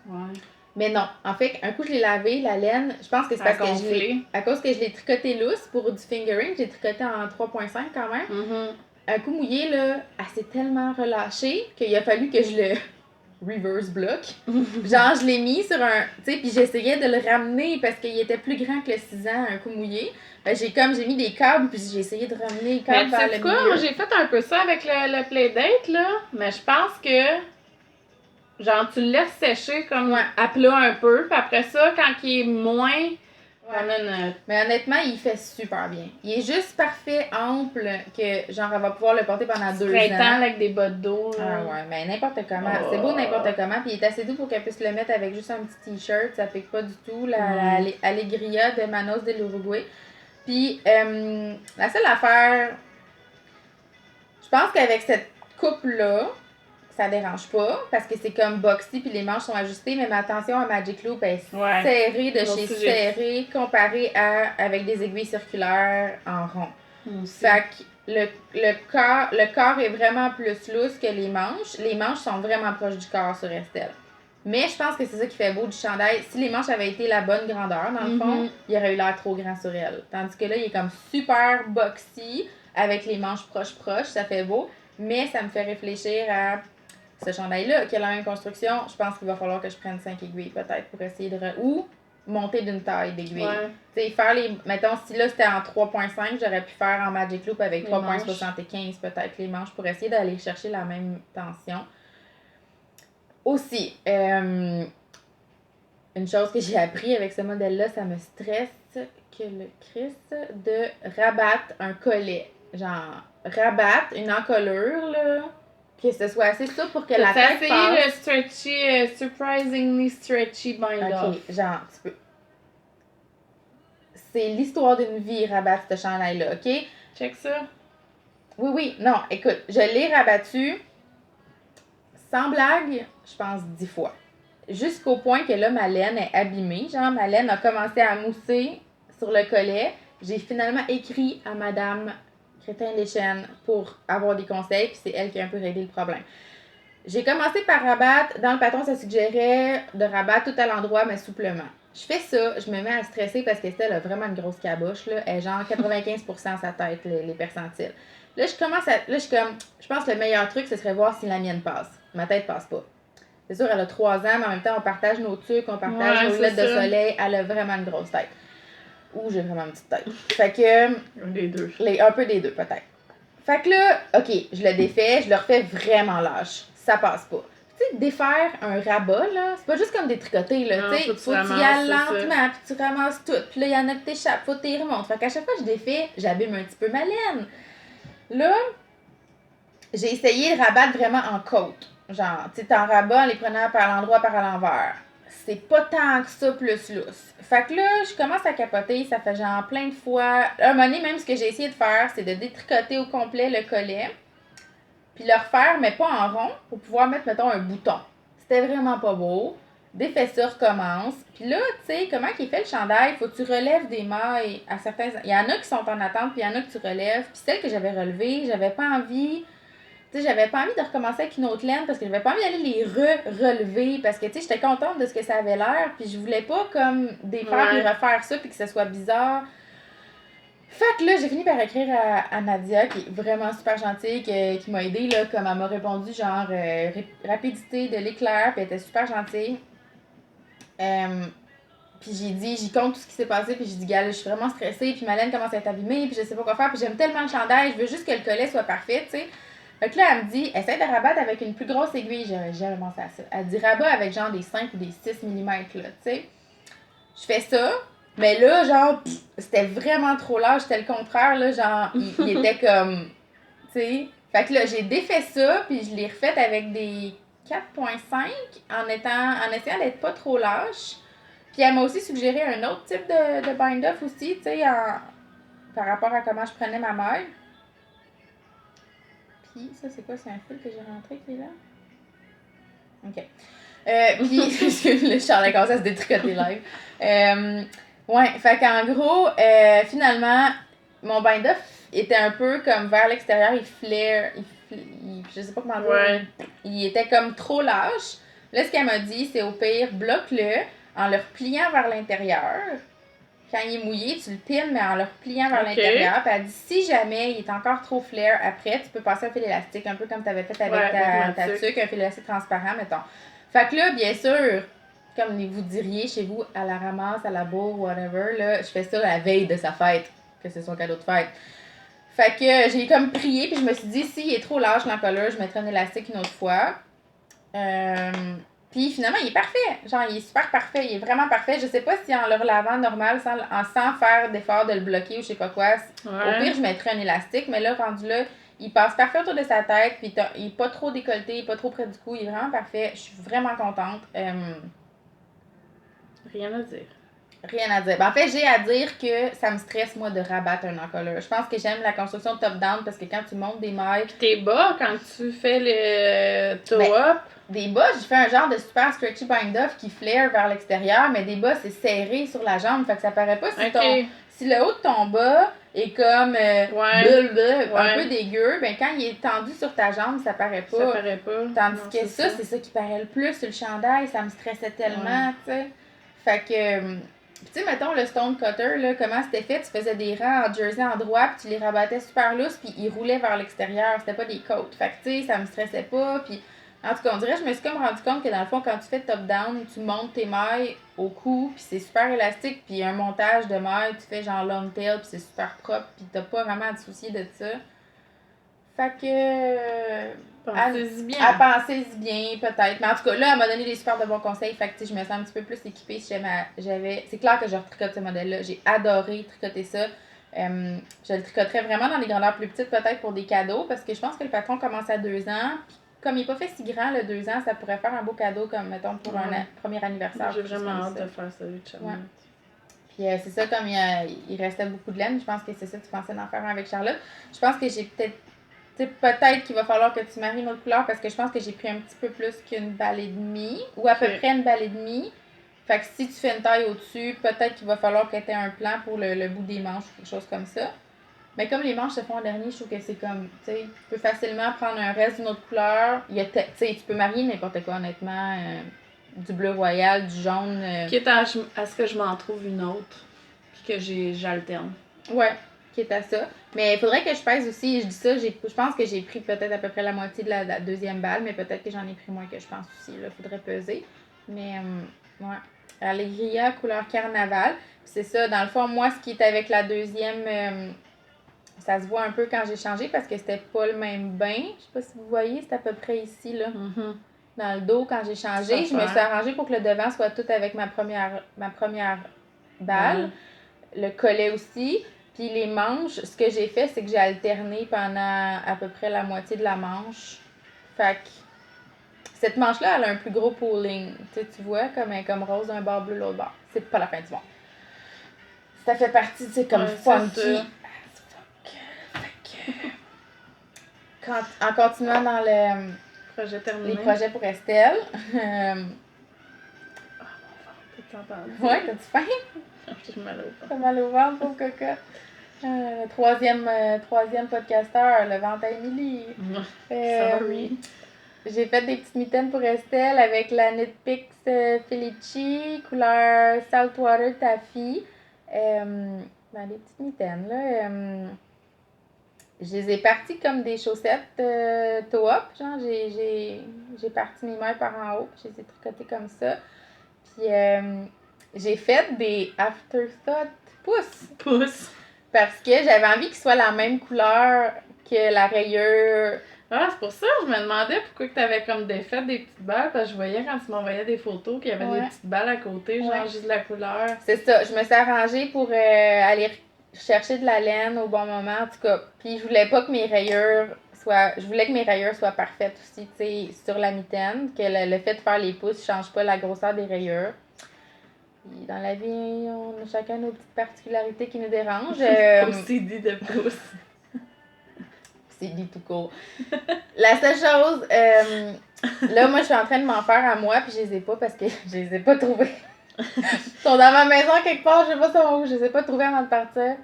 Ouais. Mais non. En fait, un coup, je l'ai lavé, la laine. Je pense que c'est À parce que je l'ai... gonfler. À cause que je l'ai tricoté lousse pour du fingering. J'ai tricoté en 3.5 quand même. Mhm. Un coup mouillé, là, elle s'est tellement relâchée qu'il a fallu que je le reverse block. Genre, je l'ai mis sur un... Tu sais, puis j'essayais de le ramener parce qu'il était plus grand que le 6 ans, un coup mouillé. J'ai mis des câbles, puis j'ai essayé de ramener les Mais câbles tu vers sais le quoi? milieu. Moi, j'ai fait un peu ça avec le playdate, là. Mais je pense que... Genre, tu le laisses sécher comme Ouais. à plat un peu. Puis après ça, quand il est moins... Mais honnêtement, il fait super bien. Il est juste parfait, ample, que genre, elle va pouvoir le porter pendant 2 ans. Printemps avec des bottes d'eau. Ah ouais, mais n'importe comment. C'est beau n'importe comment. Puis il est assez doux pour qu'elle puisse le mettre avec juste un petit t-shirt. Ça pique pas du tout. La Alegria de Manos de l'Uruguay. Puis la seule affaire, je pense qu'avec cette coupe-là, ça dérange pas parce que c'est comme boxy puis les manches sont ajustées, mais ma tension à Magic Loop est serrée de chez serrée comparée à avec des aiguilles circulaires en rond. Fait que le corps est vraiment plus lousse que les manches. Les manches sont vraiment proches du corps sur Estelle. Mais je pense que c'est ça qui fait beau du chandail. Si les manches avaient été la bonne grandeur, dans le fond, il aurait eu l'air trop grand sur elle. Tandis que là, il est comme super boxy avec les manches proches, ça fait beau. Mais ça me fait réfléchir à ce chandail-là, qui a la même construction. Je pense qu'il va falloir que je prenne 5 aiguilles peut-être pour essayer de... Ou monter d'une taille d'aiguille. Tu sais, faire les... Mettons, si là c'était en 3.5, j'aurais pu faire en Magic Loop avec 3.75 peut-être les manches pour essayer d'aller chercher la même tension. Aussi, une chose que j'ai appris avec ce modèle-là, ça me stresse que le Christ de rabattre un collet. Genre, rabattre une encolure, là, que ce soit assez souple pour que la tête passe. T'as essayé le stretchy, surprisingly stretchy bind-off. Ok, genre, tu peux... C'est l'histoire d'une vie, rabattre ce chandail-là, ok? Check ça. Oui, non, écoute, je l'ai rabattu, sans blague, je pense 10 fois. Jusqu'au point que là, ma laine est abîmée. Genre, ma laine a commencé à mousser sur le collet. J'ai finalement écrit à Madame Crétin-Léchenne pour avoir des conseils, puis c'est elle qui a un peu réglé le problème. J'ai commencé par rabattre. Dans le patron, ça suggérait de rabattre tout à l'endroit, mais souplement. Je fais ça, je me mets à stresser parce qu'Estelle a vraiment une grosse caboche, là. Elle est genre 95% sa tête, les percentiles. Là, je suis comme, je pense que le meilleur truc, ce serait voir si la mienne passe. Ma tête passe pas. C'est sûr, elle a 3 ans, mais en même temps, on partage nos trucs, on partage nos lunettes de soleil. Elle a vraiment une grosse tête. Ou j'ai vraiment une petite tête. Fait que... Un des deux. Un peu des deux, peut-être. Fait que là, OK, je le défais, je le refais vraiment lâche. Ça passe pas. Tu sais, défaire un rabat, là, c'est pas juste comme des tricotés, là. Tu sais, faut que tu y ailles lentement, puis tu ramasses tout. Puis là, il y en a que t'échappes, faut que tu remontes. Fait qu'à chaque fois que je défais, j'abîme un petit peu ma laine. Là, j'ai essayé de rabattre vraiment en côte. Genre, tu sais, t'en rabats en les prenant par l'endroit, par à l'envers. C'est pas tant que ça plus lousse. Fait que là, je commence à capoter, ça fait genre plein de fois. Un moment donné, même ce que j'ai essayé de faire, c'est de détricoter au complet le collet, puis le refaire, mais pas en rond, pour pouvoir mettre, mettons, un bouton. C'était vraiment pas beau. Défais ça, recommence. Puis là, tu sais, comment qu'il fait le chandail? Faut que tu relèves des mailles à certains... Il y en a qui sont en attente, puis il y en a que tu relèves. Puis celle que j'avais relevée, j'avais pas envie... Tu sais, j'avais pas envie de recommencer avec une autre laine parce que j'avais pas envie d'aller les relever parce que, tu sais, j'étais contente de ce que ça avait l'air puis je voulais pas, comme, défaire et refaire ça puis que ça soit bizarre. Fait que là, j'ai fini par écrire à Nadia, qui est vraiment super gentille, qui m'a aidée, là, comme elle m'a répondu, genre, rapidité de l'éclair, puis elle était super gentille. Puis j'y compte tout ce qui s'est passé, puis j'ai dit, gars, je suis vraiment stressée, puis ma laine commence à être abîmée, puis je sais pas quoi faire, puis j'aime tellement le chandail, je veux juste que le collet soit parfait, tu sais. Fait que là, elle me dit, essaie de rabattre avec une plus grosse aiguille. J'avais jamais pensé à ça. Elle dit, rabat avec genre des 5 ou des 6 mm, là, tu sais. Je fais ça, mais là, genre, c'était vraiment trop large. C'était le contraire, là, genre, il était comme, tu sais. Fait que là, j'ai défait ça, puis je l'ai refait avec des 4.5 en essayant d'être pas trop lâche. Puis elle m'a aussi suggéré un autre type de bind-off aussi, tu sais, par rapport à comment je prenais ma maille. Puis, ça, c'est quoi? C'est un fil que j'ai rentré qui est là? OK. Puis, parce que le Charles commence à se détricoter live. Ouais, fait qu'en gros, finalement, mon bind-off était un peu comme vers l'extérieur, il flare, je sais pas comment dire. Il était comme trop lâche. Là, ce qu'elle m'a dit, c'est au pire, bloque-le en le repliant vers l'intérieur. Quand il est mouillé, tu le pines, mais en le repliant vers l'intérieur. Puis elle dit, si jamais il est encore trop flare après, tu peux passer un fil élastique, un peu comme tu avais fait avec ta tuque, un fil élastique transparent, mettons. Fait que là, bien sûr, comme vous diriez chez vous, à la ramasse, à la bourre, whatever, là, je fais ça la veille de sa fête, que c'est son cadeau de fête. Fait que j'ai comme prié, puis je me suis dit, s'il est trop large l'encolure, je mettrai un élastique une autre fois. Puis finalement, il est parfait. Genre, il est super parfait. Il est vraiment parfait. Je sais pas si en le relavant normal, sans faire d'effort de le bloquer ou je sais pas quoi. Au pire, je mettrais un élastique. Mais là, rendu là, il passe parfait autour de sa tête. Puis il est pas trop décolleté, il est pas trop près du cou. Il est vraiment parfait. Je suis vraiment contente. Rien à dire. Rien à dire. Ben, en fait, j'ai à dire que ça me stresse, moi, de rabattre un encolleur. Je pense que j'aime la construction top-down parce que quand tu montes des mailles. Puis tes bas, quand tu fais le toe-up. Des bas, j'ai fait un genre de super stretchy bind-off qui flaire vers l'extérieur, mais des bas, c'est serré sur la jambe, fait que ça paraît pas si le haut de ton bas est comme un peu dégueu, ben quand il est tendu sur ta jambe, ça paraît pas. Ça paraît pas. Tandis que ça, c'est ça qui paraît le plus sur le chandail, ça me stressait tellement, tu sais. Fait que, tu sais, mettons le stone cutter, là, comment c'était fait, tu faisais des rangs en jersey en droit, puis tu les rabattais super lousses, puis ils roulaient vers l'extérieur, c'était pas des côtes. Fait que, tu sais, ça me stressait pas, puis en tout cas, on dirait je me suis comme rendu compte que dans le fond, quand tu fais top-down, tu montes tes mailles au cou, puis c'est super élastique, puis un montage de mailles, tu fais genre long tail, puis c'est super propre, puis t'as pas vraiment à te soucier de ça. Fait que... Pensez-y bien. À penser-y bien, peut-être. Mais en tout cas, là, elle m'a donné des super de bons conseils, fait que je me sens un petit peu plus équipée si j'avais... C'est clair que je retricote ce modèle-là. J'ai adoré tricoter ça. Je le tricoterais vraiment dans des grandeurs plus petites, peut-être pour des cadeaux, parce que je pense que le patron commence à 2 ans, puis comme il n'est pas fait si grand, le 2 ans, ça pourrait faire un beau cadeau, comme, mettons, pour un premier anniversaire. J'ai vraiment hâte de faire ça, Charlotte. Puis c'est ça, comme il restait beaucoup de laine, je pense que c'est ça, tu pensais d'en faire un avec Charlotte. Je pense que j'ai peut-être qu'il va falloir que tu maries une autre couleur, parce que je pense que j'ai pris un petit peu plus qu'une balle et demie, ou à peu près une balle et demie. Fait que si tu fais une taille au-dessus, peut-être qu'il va falloir que tu aies un plan pour le bout des manches ou quelque chose comme ça. Mais comme les manches se font en dernier, je trouve que c'est comme, tu sais, tu peux facilement prendre un reste d'une autre couleur. Tu sais, tu peux marier n'importe quoi, honnêtement. Du bleu royal, du jaune. Quitte à ce que je m'en trouve une autre, puis que j'alterne. Ouais, quitte à ça. Mais il faudrait que je pèse aussi, je dis ça, je pense que j'ai pris peut-être à peu près la moitié de la deuxième balle, mais peut-être que j'en ai pris moins que je pense aussi. Là, faudrait peser. Mais, ouais. Allegria, couleur carnaval. C'est ça, dans le fond, moi, ce qui est avec la deuxième... ça se voit un peu quand j'ai changé parce que c'était pas le même bain. Je sais pas si vous voyez, c'est à peu près ici, là. Dans le dos, quand j'ai changé, je me suis arrangée pour que le devant soit tout avec ma première balle. Le collet aussi. Puis les manches, ce que j'ai fait, c'est que j'ai alterné pendant à peu près la moitié de la manche. Fait que cette manche-là, elle a un plus gros pooling. Tu vois, comme rose d'un bord, bleu l'autre bord. C'est pas la fin du monde. Ça fait partie, tu sais, comme funky. En continuant dans les projets pour Estelle. Ouais, t'as-tu faim? J'ai mal au ventre. T'as mal au ventre, pauvre coca. Troisième podcasteur, le ventre à Émilie. Sorry. J'ai fait des petites mitaines pour Estelle avec la Knit Pix Felici, couleur Saltwater Taffy. Des petites mitaines, là. Je les ai parties comme des chaussettes toe-up, genre j'ai parti mes mailles par en haut, puis je les ai tricotées comme ça. Puis j'ai fait des afterthought pouces. Parce que j'avais envie qu'ils soient la même couleur que la rayure. Ah, c'est pour ça que je me demandais pourquoi tu avais comme défait des petites balles, parce que je voyais quand tu m'envoyais des photos qu'il y avait des petites balles à côté, genre juste de la couleur. C'est ça, je me suis arrangée pour aller chercher de la laine au bon moment, en tout cas. Puis je voulais pas que mes rayures soient parfaites aussi, tu sais, sur la mitaine, que le fait de faire les pouces change pas la grosseur des rayures. Puis dans la vie, on a chacun nos petites particularités qui nous dérangent. OCD de pouce. OCD tout court. La seule chose, là, moi, je suis en train de m'en faire à moi, puis je les ai pas parce que je les ai pas trouvés. Ils sont dans ma maison quelque part, je sais pas où, je les ai pas trouvés avant de partir.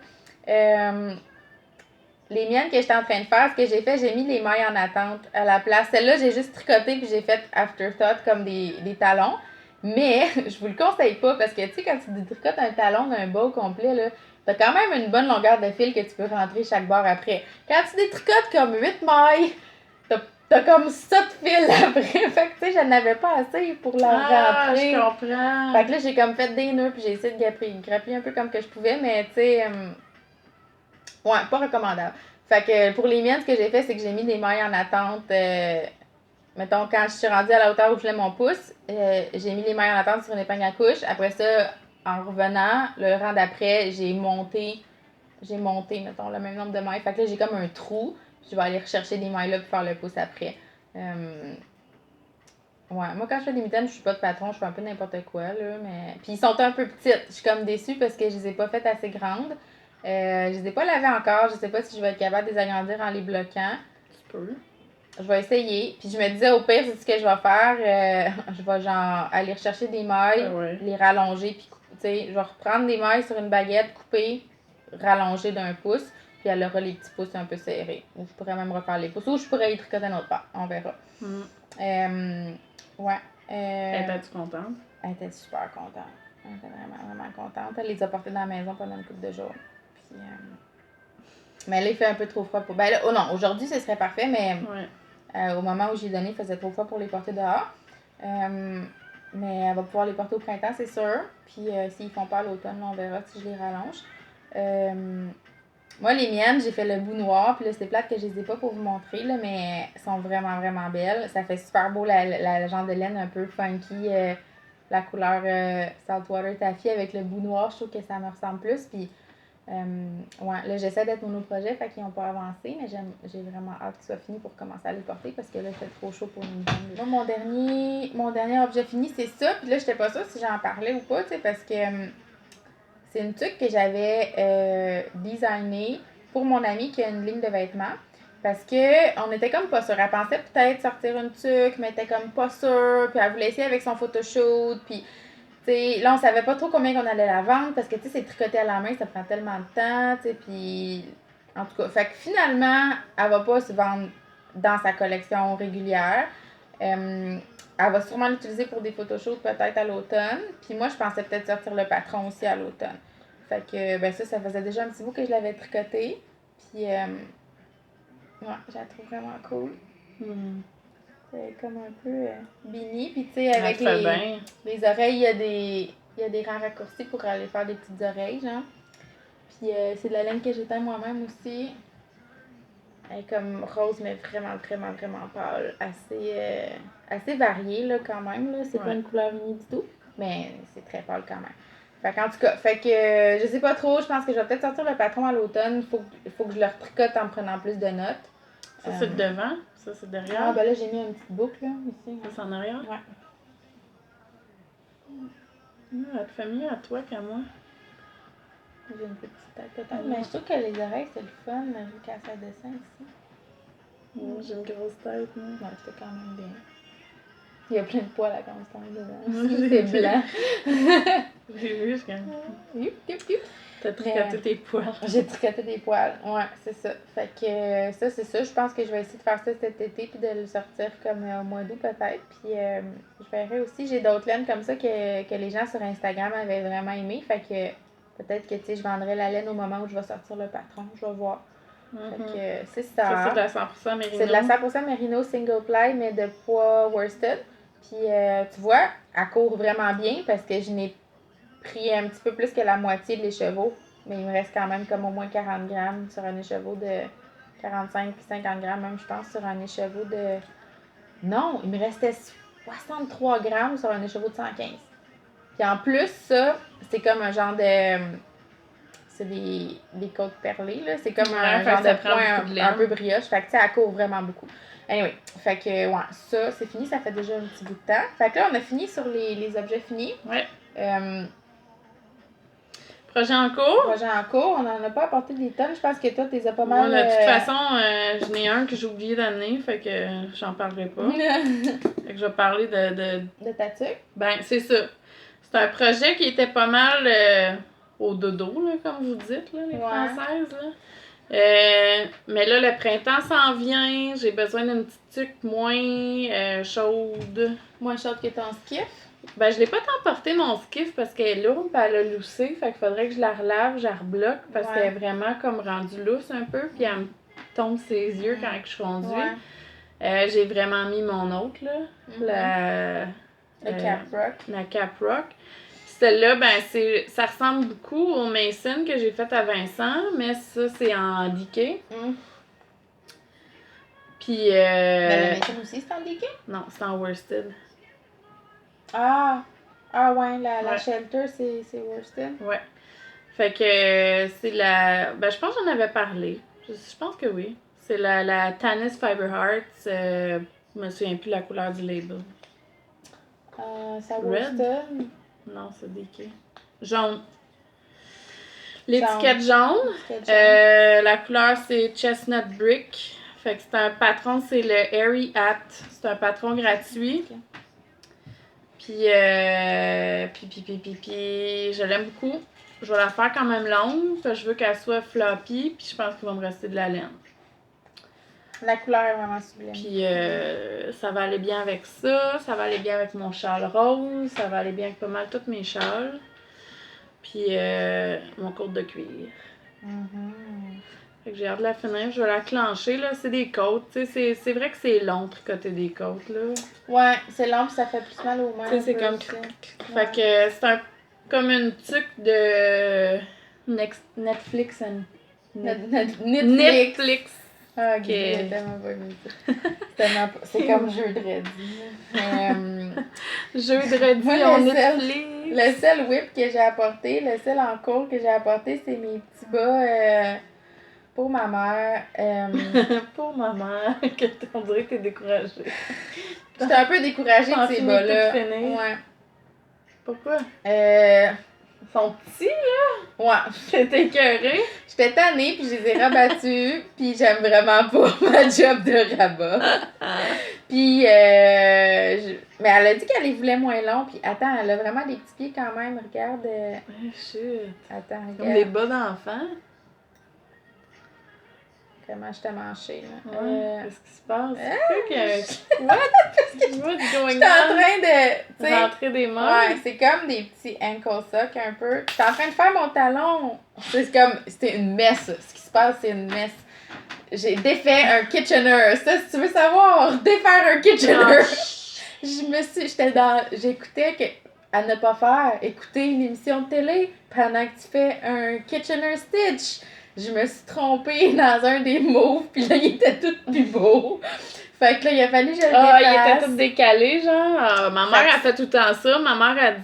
Les miennes que j'étais en train de faire, ce que j'ai fait, j'ai mis les mailles en attente à la place. Celle-là, j'ai juste tricoté puis j'ai fait afterthought comme des talons. Mais je vous le conseille pas parce que, tu sais, quand tu détricotes un talon d'un bas au complet, là, t'as quand même une bonne longueur de fil que tu peux rentrer chaque bord après. Quand tu détricotes comme 8 mailles, t'as comme ça de fil après. Fait que, tu sais, j'en avais pas assez pour la rentrer. Je comprends. Fait que là, j'ai comme fait des nœuds puis j'ai essayé de grappiller un peu comme que je pouvais, mais tu sais, pas recommandable. Fait que pour les miennes, ce que j'ai fait, c'est que j'ai mis des mailles en attente mettons, quand je suis rendue à la hauteur où je voulais mon pouce, j'ai mis les mailles en attente sur une épingle à couche. Après ça, en revenant, le rang d'après, j'ai monté, mettons, le même nombre de mailles. Fait que là, j'ai comme un trou. Je vais aller rechercher des mailles là pour faire le pouce après. Ouais, moi quand je fais des mitaines, je suis pas de patron, je fais un peu n'importe quoi, là, mais... Puis ils sont un peu petites, je suis comme déçue parce que je les ai pas faites assez grandes. Je les ai pas lavées encore, je sais pas si je vais être capable de les agrandir en les bloquant. Tu peux. Je vais essayer, puis je me disais au pire, c'est ce que je vais faire, je vais genre aller rechercher des mailles, les rallonger, puis tu sais, je vais reprendre des mailles sur une baguette, couper, rallonger d'un pouce, puis elle aura les petits pouces un peu serrés. Ou je pourrais même refaire les pouces, ou je pourrais y tricoter un autre part, on verra. Ouais. Étais-tu contente? Elle était super contente. Elle était vraiment, vraiment contente. Elle les a portés dans la maison pendant une couple de jours. Puis, mais là, il fait un peu trop froid pour. Ben là, oh non, aujourd'hui, ce serait parfait, mais au moment où j'ai donné, il faisait trop froid pour les porter dehors. Mais elle va pouvoir les porter au printemps, c'est sûr. Puis, s'ils font pas à l'automne, on verra si je les rallonge. Moi, les miennes, j'ai fait le bout noir, puis là, c'est plate que je les ai pas pour vous montrer, là, mais elles sont vraiment, vraiment belles. Ça fait super beau, la genre de laine un peu funky, la couleur Saltwater Taffy avec le bout noir, je trouve que ça me ressemble plus. Puis, ouais, là, j'essaie d'être monoprojet, fait qu'ils n'ont pas avancé, mais j'ai vraiment hâte qu'ils soient finis pour commencer à les porter, parce que là, il fait trop chaud pour une jambe. Moi, mon dernier objet fini, c'est ça, puis là, j'étais pas sûre si j'en parlais ou pas, tu sais, parce que... c'est une tuque que j'avais designée pour mon amie qui a une ligne de vêtements. Parce que on était comme pas sûre. Elle pensait peut-être sortir une tuque, mais elle était comme pas sûre. Puis elle voulait essayer avec son photoshoot. Puis, tu sais, là, on savait pas trop combien qu'on allait la vendre. Parce que, tu sais, c'est tricoté à la main, ça prend tellement de temps. Tu sais, puis, en tout cas, fait que finalement, elle va pas se vendre dans sa collection régulière. Elle va sûrement l'utiliser pour des photoshoots peut-être à l'automne. Puis moi, je pensais peut-être sortir le patron aussi à l'automne. Fait que, ben ça faisait déjà un petit bout que je l'avais tricoté. Puis, ouais, je la trouve vraiment cool. C'est comme un peu Beanie. Puis, tu sais, avec les oreilles, il y a des rangs raccourcis pour aller faire des petites oreilles, genre. Puis, c'est de la laine que j'ai teint moi-même aussi. Elle est comme rose, mais vraiment, vraiment, vraiment pâle. Assez variée, là, quand même. Là. C'est pas une couleur unie du tout, mais c'est très pâle quand même. Fait qu'en tout cas, je sais pas trop. Je pense que je vais peut-être sortir le patron à l'automne. Il faut que je le retricote en prenant plus de notes. Ça, c'est devant? Ça, c'est derrière? Ah, ben là, j'ai mis une petite boucle, là, ici. Ça, c'est en arrière? Ouais. Elle te fait mieux à toi qu'à moi. J'ai une petite tête peut-être. Mais je trouve que les oreilles, c'est le fun, vu qu'elle fait dessin ici. J'ai une grosse tête, moi. Ouais, c'était quand même bien. Il y a plein de poils à Constance dedans. C'est blanc. J'ai vu, je gagne. T'as tricoté tes poils. J'ai tricoté des poils, ouais, c'est ça. Fait que ça, c'est ça. Je pense que je vais essayer de faire ça cet été puis de le sortir comme au mois d'août peut-être. Puis je verrai aussi, j'ai d'autres laines comme ça que les gens sur Instagram avaient vraiment aimé. Fait que peut-être que, tu sais, je vendrai la laine au moment où je vais sortir le patron. Je vais voir. Fait que c'est ça. Ça, c'est de la 100% Merino. C'est de la 100% Merino single ply, mais de poids worsted. Puis tu vois, elle court vraiment bien parce que je n'ai pris un petit peu plus que la moitié de l'écheveau. Mais il me reste quand même comme au moins 40 grammes sur un écheveau de 45 puis 50 grammes même, je pense, sur un écheveau de... Non, il me restait 63 grammes sur un écheveau de 115. Puis en plus, ça, c'est comme un genre de... C'est des côtes perlées, là. C'est comme un genre de point un peu brioche. Fait que, tu sais, elle court vraiment beaucoup. Anyway, fait que, ouais, ça, c'est fini. Ça fait déjà un petit bout de temps. Fait que là, on a fini sur les objets finis. Ouais. Projet en cours? Projet en cours. On n'en a pas apporté des tonnes. Je pense que toi, tu les as pas mal... Moi, de toute façon, j'en ai un que j'ai oublié d'amener. Fait que j'en parlerai pas. Fait que je vais parler de ta tuque? Ben, c'est ça. C'est un projet qui était pas mal au dodo, là, comme vous dites, là, les Françaises. Là. Mais là, le printemps s'en vient. J'ai besoin d'une petite tuque moins chaude. Moins chaude que ton skiff? Ben, je l'ai pas tant porté mon skiff parce qu'elle est lourde pis elle a loussé. Fait qu'il faudrait que je la relave, je la rebloque parce qu'elle est vraiment comme rendue lousse un peu. Puis elle me tombe ses yeux quand je conduis. J'ai vraiment mis mon autre, là. La Caprock. La Caprock. Celle-là, ben, ça ressemble beaucoup au Mason que j'ai fait à Vincent, mais ça, c'est en diquet. Puis. Mais le Mason aussi, c'est en DK? Non, c'est en worsted. Ah ouais, la shelter, c'est worsted? Ouais. Fait que c'est la. Ben, je pense que j'en avais parlé. Je pense que oui. C'est la Tanis Fiber Hearts. Je me souviens plus la couleur du label. Ça worsted? Non, c'est DK. Jaune. L'étiquette jaune. La couleur, c'est Chestnut Brick. Fait que c'est un patron, c'est le Airy Hat. C'est un patron gratuit. Okay. Puis, je l'aime beaucoup. Je vais la faire quand même longue, parce que je veux qu'elle soit floppy, puis je pense qu'il va me rester de la laine. La couleur est vraiment sublime. Puis, ça va aller bien avec ça, ça va aller bien avec mon châle rose, ça va aller bien avec pas mal tous mes châles. Puis, mon côte de cuir. Fait que j'ai hâte de la finir. Je vais la clencher, là. C'est des côtes, tu sais. C'est vrai que c'est long, tricoter des côtes, là. Ouais, c'est long, puis ça fait plus mal aux mains. Tu sais, c'est comme... Fait que c'est comme une tuque de... Netflix. Netflix. Ah, ok. C'est tellement pas c'est comme jeu de redis. Jeu de redis, on Netflix. Le seul whip que j'ai apporté, le seul en cours que j'ai apporté, c'est mes petits bas pour ma mère. Pour ma mère, on dirait que t'es découragée. J'étais un peu découragée de ces bas-là. Ouais. Pourquoi? Ils sont petits, là? Ouais. J'étais écœurée. J'étais tannée, puis je les ai rabattus, puis j'aime vraiment pas ma job de rabat. Puis, mais elle a dit qu'elle les voulait moins longs, puis attends, elle a vraiment des petits pieds quand même, regarde. Shit. Attends, regarde. Comme des bas d'enfant. Comment je t'ai manché, là. Qu'est-ce qui se passe? What? What's going on? J'étais en train de... rentrer des mains? Ouais, c'est comme des petits ankle socks un peu. J'étais en train de faire mon talon. C'était une messe. Ce qui se passe, c'est une messe. J'ai défait un Kitchener. Ça, si tu veux savoir, défaire un Kitchener. J'écoutais à ne pas faire, écouter une émission de télé pendant que tu fais un Kitchener Stitch. Je me suis trompée dans un des mots, puis là, il était tout plus beau. Fait que là, il a fallu que je le défasse. Il était tout décalé, genre. Ma mère, elle fait tout le temps ça. Ma mère,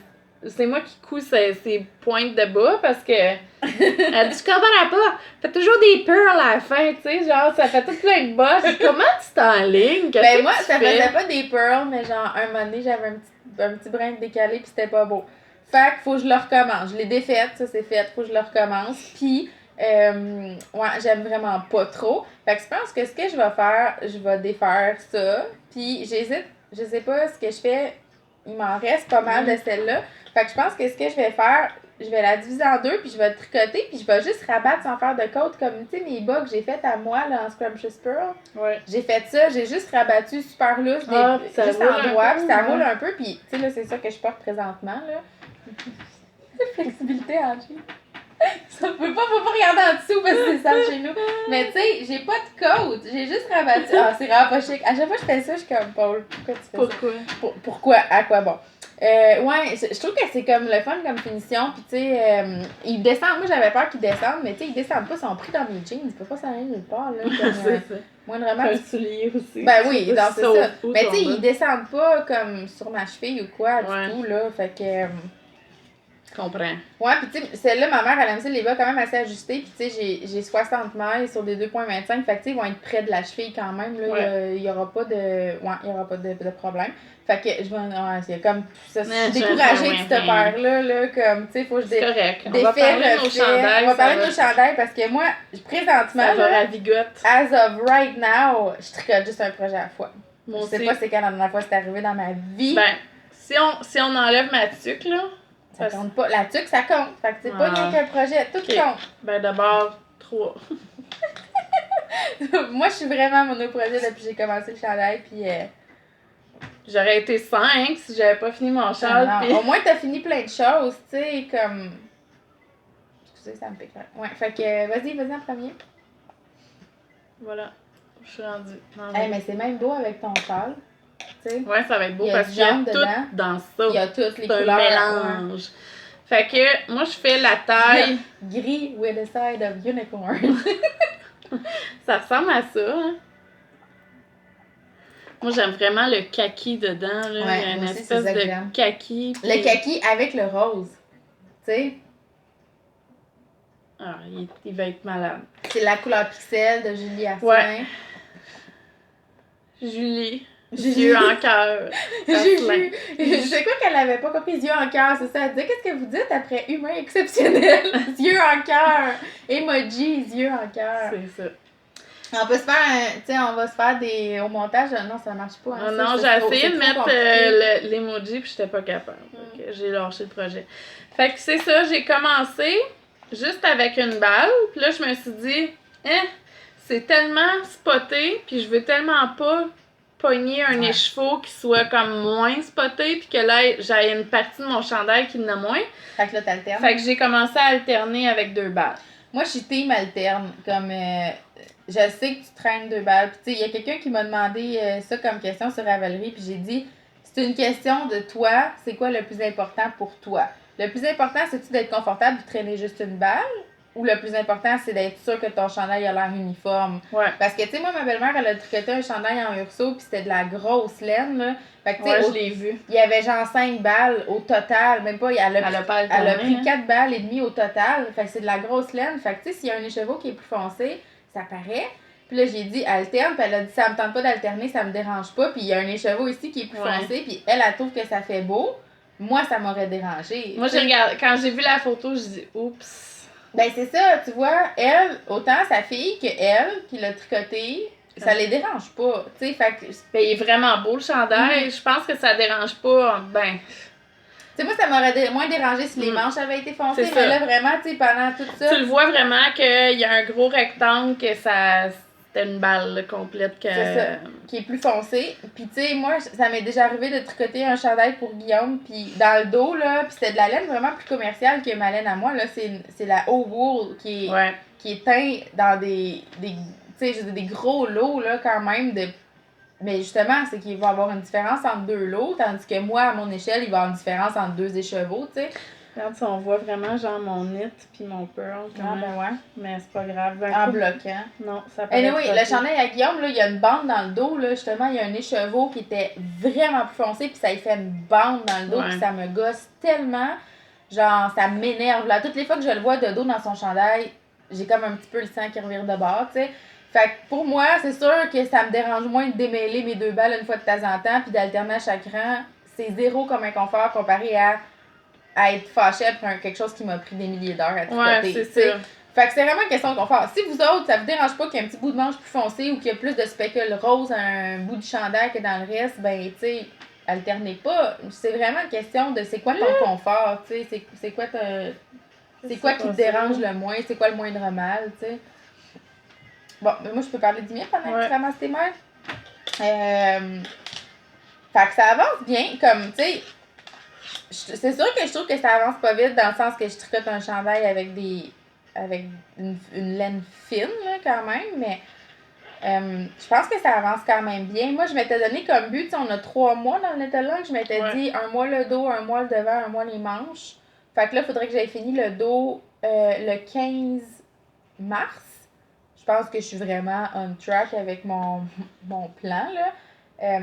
c'est moi qui couds ses pointes de bas, parce que elle dit, je comprends pas, fais toujours des pearls à la fin, tu sais, genre, ça fait tout plein de bas. Comment tu t'enlignes? Ben moi, ça faisait pas des pearls, mais genre, un moment donné, j'avais un petit brin de décalé, puis c'était pas beau. Fait que faut que je le recommence. Je l'ai défaite, ça c'est fait, faut que je le recommence. Puis... ouais, j'aime vraiment pas trop. Fait que je pense que ce que je vais faire, je vais défaire ça. Puis j'hésite, je sais pas ce que je fais. Il m'en reste pas mal de celle-là. Fait que je pense que ce que je vais faire, je vais la diviser en deux, puis je vais tricoter, puis je vais juste rabattre sans faire de côte, comme, tu sais, mes bas que j'ai fait à moi, là, en Scrumptious Pearl. Ouais. J'ai fait ça, j'ai juste rabattu super loose, juste en droit, puis ça roule un peu, puis, tu sais, là, c'est ça que je porte présentement, là. Flexibilité, Angie. Ça faut pas regarder en dessous parce que c'est ça chez nous. Mais tu sais, j'ai pas de côte. J'ai juste rabattu. Ah, c'est vraiment pas chic. À chaque fois que je fais ça, je suis comme Paul. Pourquoi tu fais ça? Pourquoi? À quoi bon? Ouais, je trouve que c'est comme le fun comme finition. Puis tu sais, ils descendent. Moi, j'avais peur qu'ils descendent, mais tu sais, ils descendent pas. Ils sont pris dans mes jeans. Ils peuvent pas s'en aller nulle part. Là, comme, moindrement. Un soulier aussi. Ben oui, donc c'est ça. Mais tu sais, ils descendent pas comme sur ma cheville ou quoi du tout. Là. Fait que. Je comprends. Ouais, pis tu sais, celle-là, ma mère, elle aime ça, les bas quand même assez ajustés. Pis tu sais, j'ai 60 mailles sur des 2,25. Fait que tu sais, ils vont être près de la cheville quand même. Là, il y aura pas de. Ouais, il y aura pas de problème. Fait que je vais. Ouais, c'est comme. Ça, je suis découragée de cette paire-là. Là, comme, tu sais, faut que je correct. On va parler de nos chandails. On va parler de nos chandails parce que moi, présentement. Ça va ravigote. As of right now, je tricote juste un projet à la fois. Moi je sais pas c'est quand la dernière fois c'est arrivé dans ma vie. Ben, si on enlève ma tuque, là. Ça compte pas. La tuque, ça compte. Fait que c'est pas rien qu'un projet. Tout compte. Ben d'abord, 3. Moi, je suis vraiment monoprojet depuis que j'ai commencé le chandail. Puis. J'aurais été 5 si j'avais pas fini mon châle. Puis... Au moins, t'as fini plein de choses. Tu sais, comme. Excusez, ça me pique. Ouais. Fait que vas-y en premier. Voilà. Je suis rendue. Hey, mais c'est même beau avec ton châle. T'sais. Ouais, ça va être beau parce qu'il y a tout dans ça. Il y a toutes les couleurs. C'est un mélange. Fait que moi, je fais la taille. Gris with a side of unicorn. Ça ressemble à ça. Hein? Moi, j'aime vraiment le kaki dedans, là. Ouais, il y a une moi aussi, espèce c'est ça que de j'aime. kaki. Le kaki avec le rose. Tu sais, Ah, il va être malade. c'est la couleur pixel de Julie Asselin. Ouais. Julie. Yeux en cœur. Julie. C'est quoi qu'elle avait pas compris? Yeux en cœur, c'est ça. Elle disait, qu'est-ce que vous dites après humain exceptionnel? Yeux en cœur. Emoji, yeux en cœur. C'est ça. On peut se faire, tu sais, on va se faire des. Au montage, non, ça marche pas. Hein, non, j'ai essayé de mettre l'emoji puis j'étais pas capable. J'ai lâché le projet. Fait que c'est ça, j'ai commencé juste avec une balle. Puis là, je me suis dit, c'est tellement spoté, puis je veux tellement pas pogner un écheveau qui soit comme moins spoté, puis que là, j'ai une partie de mon chandail qui en a moins. Fait que là, t'alternes. Fait que j'ai commencé à alterner avec 2 balles. Moi, je suis team alterne. Comme, je sais que tu traînes 2 balles. Puis, tu sais, il y a quelqu'un qui m'a demandé ça comme question sur Ravelry. Puis, j'ai dit, c'est une question de toi. C'est quoi le plus important pour toi? Le plus important, c'est-tu d'être confortable et de traîner juste une balle? Ou le plus important, c'est d'être sûr que ton chandail a l'air uniforme? Ouais. Parce que, tu sais, moi, ma belle-mère, elle a tricoté un chandail en urso. Puis, c'était de la grosse laine, là. Fait que, tu sais, je l'ai vu. Il y avait genre 5 balles au total. Même pas, elle a pris 4 balles et demie au total. Fait que c'est de la grosse laine. Fait que tu sais, s'il y a un écheveau qui est plus foncé, ça paraît. Puis là, j'ai dit alterne. Puis elle a dit, ça me tente pas d'alterner, ça me dérange pas. Puis il y a un écheveau ici qui est plus foncé. Puis elle trouve que ça fait beau. Moi, ça m'aurait dérangé. Moi, j'ai regardé, quand j'ai vu la photo, je dis, oups. Ben, c'est ça, tu vois, elle, autant sa fille que elle, qui l'a tricoté, ça les dérange pas, tu sais, fait que... Ben, il est vraiment beau, le chandail. Je pense que ça dérange pas, ben... Tu sais, moi, ça m'aurait moins dérangé si les manches avaient été foncées, mais là, vraiment, tu sais, pendant tout ça... Tu le vois vraiment qu'il y a un gros rectangle, que ça... C'était une balle là, complète que... C'est ça, qui est plus foncé. Puis, tu sais, moi, ça m'est déjà arrivé de tricoter un chandail pour Guillaume, puis dans le dos, là, puis c'était de la laine vraiment plus commerciale que ma laine à moi, là. C'est la O-Wool qui est teint dans des tu sais, je veux dire, des gros lots, là, quand même, de... Mais justement, c'est qu'il va y avoir une différence entre 2 lots, tandis que moi, à mon échelle, il va y avoir une différence entre 2 écheveaux, tu sais. Regarde, on voit vraiment genre mon knit puis mon pearl. Ah, ben ouais. Mais c'est pas grave. En bloquant. Non, ça paraît anyway, le chandail à Guillaume, là, il y a une bande dans le dos, là, justement, il y a un écheveau qui était vraiment plus foncé, puis ça lui fait une bande dans le dos, puis ça me gosse tellement. Genre, ça m'énerve. Là, toutes les fois que je le vois de dos dans son chandail, j'ai comme un petit peu le sang qui revient de bord, tu sais. Fait que pour moi, c'est sûr que ça me dérange moins de démêler mes 2 balles une fois de temps en temps, puis d'alterner à chaque rang. C'est zéro comme inconfort comparé à être fâché après quelque chose qui m'a pris des milliers d'heures à tricoter. Ouais, c'est sûr. Fait que c'est vraiment une question de confort. Si vous autres, ça vous dérange pas qu'il y ait un petit bout de manche plus foncé ou qu'il y a plus de speckle rose à un bout du chandail que dans le reste, ben, tu sais, alternez pas. C'est vraiment une question de c'est quoi ton confort, tu sais, c'est quoi c'est quoi qui te dérange le moins, c'est quoi le moindre mal, tu sais. Bon, mais moi, je peux parler du mien pendant que tu ramasses tes mains. Fait que ça avance bien, comme, tu sais, c'est sûr que je trouve que ça avance pas vite dans le sens que je tricote un chandail avec une laine fine, là, quand même, mais je pense que ça avance quand même bien. Moi, je m'étais donné comme but, tu sais, on a 3 mois dans le Netherlands, je m'étais dit 1 mois le dos, 1 mois le devant, 1 mois les manches. Fait que là, il faudrait que j'aie fini le dos le 15 mars. Je pense que je suis vraiment on track avec mon plan, là.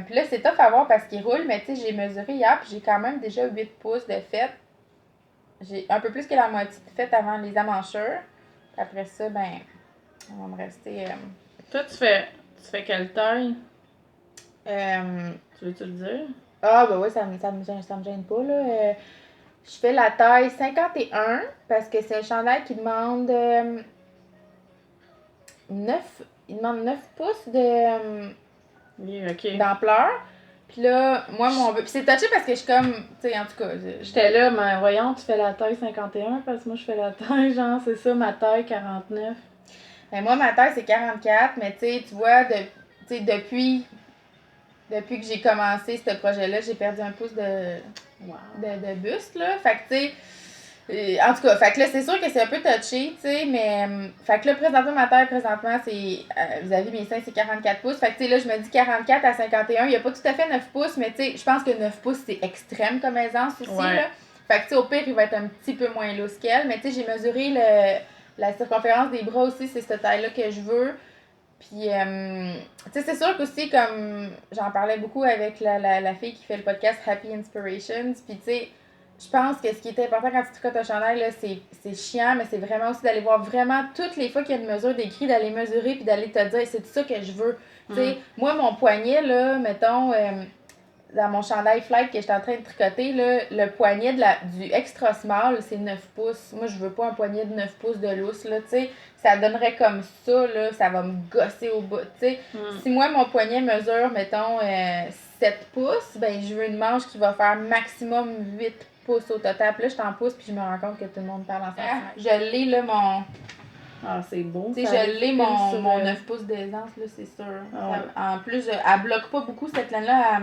Puis là, c'est tough à voir parce qu'il roule, mais tu sais, j'ai mesuré hier, puis j'ai quand même déjà 8 pouces de fête. J'ai un peu plus que la moitié de fête avant les amanchures. Puis après ça, ben, on va me rester... Toi, tu fais quelle taille? Tu veux-tu le dire? Ah, ben oui, ça me gêne pas, là. Je fais la taille 51 parce que c'est un chandail qui demande 9 pouces de... d'ampleur. Puis là, moi, mon but... Puis c'est touché parce que je suis comme... Tu sais, en tout cas... J'étais là, mais voyons, tu fais la taille 51 parce que moi, je fais la taille, genre, c'est ça, ma taille 49. Ben moi, ma taille, c'est 44, mais tu sais, tu vois, depuis que j'ai commencé ce projet-là, j'ai perdu 1 pouce de buste, là. Fait que, tu sais... En tout cas, fait que là, c'est sûr que c'est un peu touché, tu sais, mais... Fait que là, présentement, ma taille, c'est... vis-à-vis mes seins, c'est 44 pouces. Fait que, tu sais, là, je me dis 44 à 51. Il n'y a pas tout à fait 9 pouces, mais tu sais, je pense que 9 pouces, c'est extrême comme aisance aussi, là. Fait que, tu sais, au pire, il va être un petit peu moins lourd qu'elle. Mais, tu sais, j'ai mesuré la circonférence des bras aussi, c'est cette taille-là que je veux. Puis, tu sais, c'est sûr qu'aussi, comme j'en parlais beaucoup avec la fille qui fait le podcast Happy Inspirations, puis tu sais, je pense que ce qui est important quand tu tricotes un chandail, là, c'est chiant, mais c'est vraiment aussi d'aller voir vraiment toutes les fois qu'il y a une mesure d'écrit, d'aller mesurer, puis d'aller te dire, c'est ça que je veux. Tu sais, moi, mon poignet, là, mettons, dans mon chandail flight que j'étais en train de tricoter, là, le poignet du extra small, c'est 9 pouces. Moi, je veux pas un poignet de 9 pouces de lousse, là, tu sais. Ça donnerait comme ça, là, ça va me gosser au bout, tu sais. Si moi, mon poignet mesure, mettons, 7 pouces, ben, je veux une manche qui va faire maximum 8 pouces au total. Puis là, je t'en pousse, puis je me rends compte que tout le monde parle en centimètres. Je l'ai, là, mon... Ah, c'est beau. Tu sais, je l'ai, mon 9 pouces d'aisance, là, c'est sûr. En plus, elle bloque pas beaucoup, cette laine-là.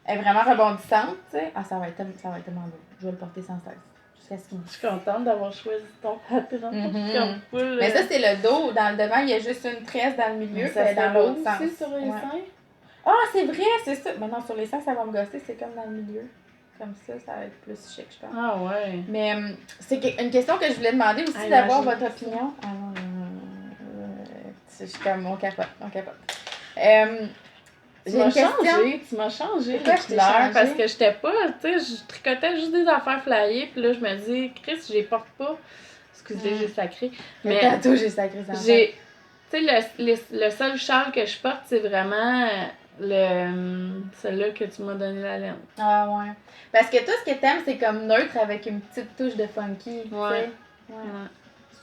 Elle est vraiment rebondissante, tu sais. Ah, ça va être tellement beau. Je vais le porter sans cesse. Jusqu'à ce qu'il me... Je suis contente d'avoir choisi ton patron. Comme poule. Mais ça, c'est le dos. Dans le devant, il y a juste une tresse dans le milieu. Ça dans l'autre sens. aussi sur les seins? Ah, c'est vrai, c'est ça. Mais non, sur les seins, ça va me gosser. C'est comme dans le milieu. Comme ça va être plus chic, je pense. Ah ouais. Mais c'est une question que je voulais demander aussi, d'avoir votre opinion. Ah non, je suis comme, on capote. Tu m'as changé Pourquoi de couleur parce que j'étais pas, tu sais, je tricotais juste des affaires flyées, puis là je me dis, Chris, je les porte pas. Excusez, j'ai sacré. Mais tantôt, j'ai sacré ça. Tu sais, le seul châle que je porte, c'est vraiment celui-là que tu m'as donné la laine. Ah ouais. Parce que toi, ce que t'aimes, c'est comme neutre avec une petite touche de funky. Ouais. Ouais.